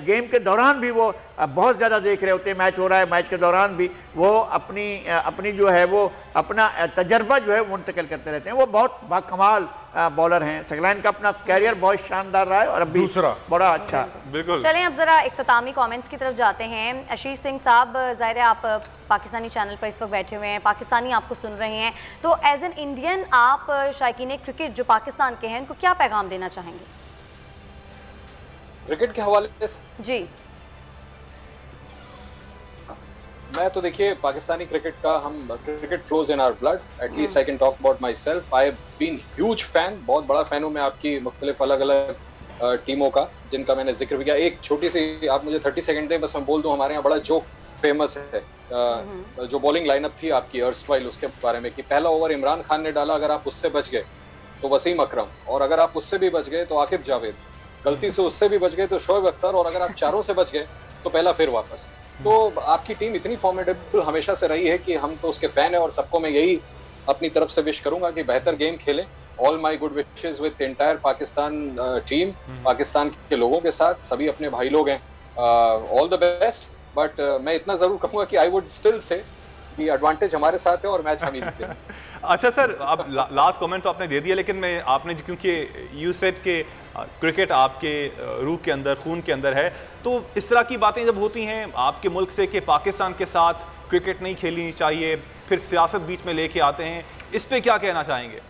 गेम के दौरान भी वो बहुत ज़्यादा देख रहे होते हैं, मैच हो रहा है, मैच के दौरान भी वो अपनी जो है वो अपना तजर्बा जो है मुंतकिल करते रहते हैं। वो बहुत बाकमाल बॉलर हैं। सकलैन का अपना कैरियर बहुत शानदार रहा है, और अभी दूसरा बड़ा अच्छा। बिल्कुल। चलें अब ज़रा इख्तितामी कमेंट्स की तरफ जाते हैं। आशीष सिंह साहब, ज़ाहिर है आप पाकिस्तानी चैनल पर इस वक्त बैठे हुए हैं, पाकिस्तानी आपको सुन रहे हैं, तो एज एन इंडियन आप शायकीन क्रिकेट जो पाकिस्तान के हैं उनको क्या पैगाम देना चाहेंगे क्रिकेट के हवाले से? जी, मैं तो देखिए पाकिस्तानी क्रिकेट का, हम cricket flows in our blood, at least I can talk about myself. I have been huge fan, बहुत बड़ा फैन हूँ मैं आपकी मुख्तलिफ अलग अलग टीमों का जिनका मैंने जिक्र भी किया। एक छोटी सी, आप मुझे 30 सेकंड दें बस, मैं बोल दूं, हमारे यहाँ बड़ा जोक फेमस है जो बॉलिंग लाइनअप थी आपकी अर्स्टवाइल, उसके बारे में कि पहला ओवर इमरान खान ने डाला, अगर आप उससे बच गए तो वसीम अकरम, और अगर आप उससे भी बच गए तो आकिब जावेद, गलती से उससे भी बच गए तो शोएब अख्तर, और अगर आप चारों से बच गए तो पहला फिर वापस। तो आपकी टीम इतनी फॉर्मेडेबल हमेशा से रही है कि हम तो उसके फैन है, और सबको मैं यही अपनी तरफ से विश करूंगा कि बेहतर गेम खेलें। All my good wishes with entire Pakistan team, Pakistan के लोगों के साथ, सभी अपने भाई लोग हैं, ऑल द बेस्ट। बट मैं इतना जरूर कहूंगा कि आई वुड स्टिल से कि एडवांटेज हमारे साथ है और मैच हम ही जीते हैं। अच्छा सर, अब लास्ट कमेंट तो आपने दे दिया, लेकिन मैं आपने, क्योंकि यू सेड के क्रिकेट आपके रूह के अंदर, खून के अंदर है, तो इस तरह की बातें जब होती हैं आपके मुल्क से कि पाकिस्तान के साथ क्रिकेट नहीं खेलनी चाहिए, फिर सियासत बीच में लेके आते हैं, इस पे क्या कहना चाहेंगे?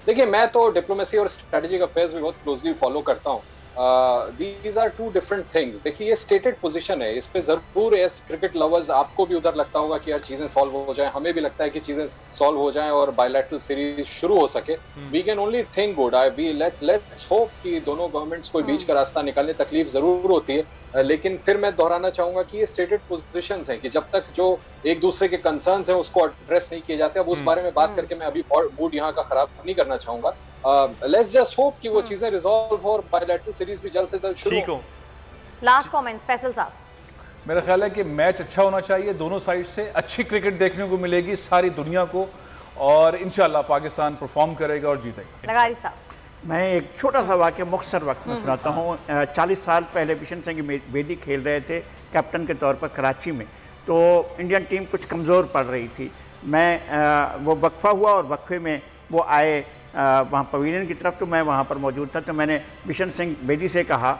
देखिए, मैं तो डिप्लोमेसी और स्ट्रेटेजिक अफेयर्स भी बहुत क्लोजली फॉलो करता हूँ। These are two different things. देखिए, ये स्टेटेड पोजीशन है, इस पे जरूर एज क्रिकेट लवर्स आपको भी उधर लगता होगा कि यार चीजें सॉल्व हो जाएं, हमें भी लगता है कि चीजें सॉल्व हो जाएं और बायलैटरल सीरीज शुरू हो सके। We can only think good. Let's hope कि दोनों गवर्नमेंट्स कोई बीच का रास्ता निकालने, तकलीफ जरूर होती है, लेकिन फिर मैं दोहराना चाहूंगा कि ये स्टेटेड पोजीशंस हैं कि जब तक जो एक दूसरे के कंसर्न्स हैं उसको एड्रेस नहीं किए जाते। अब उस बारे में बात करके मैं अभी मूड यहाँ का खराब नहीं करना चाहूंगा। लेट्स जस्ट होप कि वो चीजें रिजॉल्व हो और बायलैटरल सीरीज भी जल्द से जल्द शुरू हो। लास्ट कमेंट्स फैसल साहब। मेरा ख्याल है कि मैच अच्छा होना चाहिए, दोनों साइड से अच्छी क्रिकेट देखने को मिलेगी सारी दुनिया को, और इंशाल्लाह पाकिस्तान परफॉर्म करेगा और जीतेगा। लगारी साहब। मैं एक छोटा सा वाक़या मुख्तसर वक्त में सुनाता हूँ। 40 साल पहले बिशन सिंह बेदी खेल रहे थे कैप्टन के तौर पर कराची में, तो इंडियन टीम कुछ कमज़ोर पड़ रही थी। मैं वो वक्फा हुआ और वक्फे में वो आए वहाँ पवेलियन की तरफ, तो मैं वहाँ पर मौजूद था। तो मैंने बिशन सिंह बेदी से कहा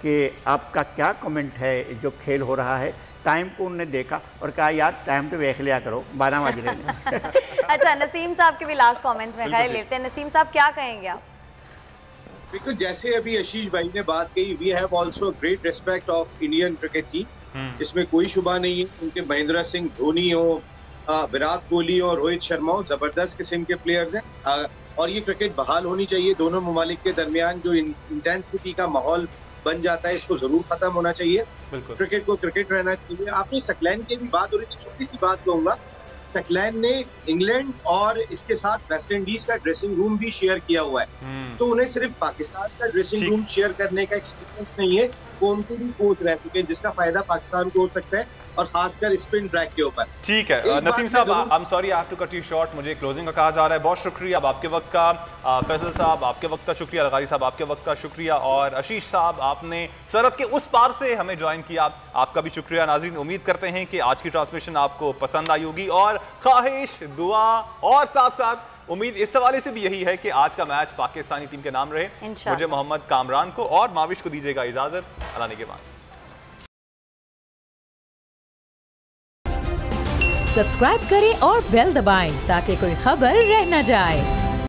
कि आपका क्या कमेंट है जो खेल हो रहा है। टाइम को उन्होंने देखा और कहा यार टाइम तो देख लिया करो, 12 बज रहे हैं। अच्छा, नसीम साहब के भी लास्ट कमेंट्स में ख्याल लेते हैं। नसीम साहब क्या कहेंगे आप? बिल्कुल, जैसे अभी आशीष भाई ने बात कही, we have also great respect of Indian cricket की, इसमें कोई शुबा नहीं है। उनके महेंद्र सिंह धोनी हो, विराट कोहली और रोहित शर्मा हो, जबरदस्त किस्म के प्लेयर्स हैं, और ये क्रिकेट बहाल होनी चाहिए। दोनों ममालिक के दरमियान जो इंटेंसिटी का माहौल बन जाता है, इसको जरूर खत्म होना चाहिए। क्रिकेट को क्रिकेट रहना चाहिए। आपने सकलैन की भी बात हो रही थी, छोटी सी बात कहूंगा। सकलैन ने इंग्लैंड और इसके साथ वेस्ट इंडीज का ड्रेसिंग रूम भी शेयर किया हुआ है, तो उन्हें सिर्फ पाकिस्तान का ड्रेसिंग रूम शेयर करने का एक्सपीरियंस नहीं है, वो उनको भी कोच रह चुके हैं, जिसका फायदा पाकिस्तान को हो सकता है, और खासकर स्पिन ट्रैक के ऊपर। ठीक है नसीम साहब, I am sorry I have to cut you short, मुझे क्लोजिंग का कहा जा रहा है। बहुत शुक्रिया अब आपके वक्त का, फैसल साहब आपके वक्त का शुक्रिया, लगारी साहब आपके वक्त का शुक्रिया, और आशीष साहब आपने सरहद के उस पार से हमें ज्वाइन किया, आपका भी शुक्रिया। नाज़रीन, उम्मीद करते हैं कि आज की ट्रांसमिशन आपको पसंद आई होगी, और ख्वाहिश, दुआ और साथ साथ उम्मीद इस हवाले से भी यही है कि आज का मैच पाकिस्तानी टीम के नाम रहे। मुझे मोहम्मद कामरान को और माविश को दीजिएगा इजाजत, अल्लाह ने के बाद। सब्सक्राइब करें और बेल दबाएं ताकि कोई खबर रह न जाए।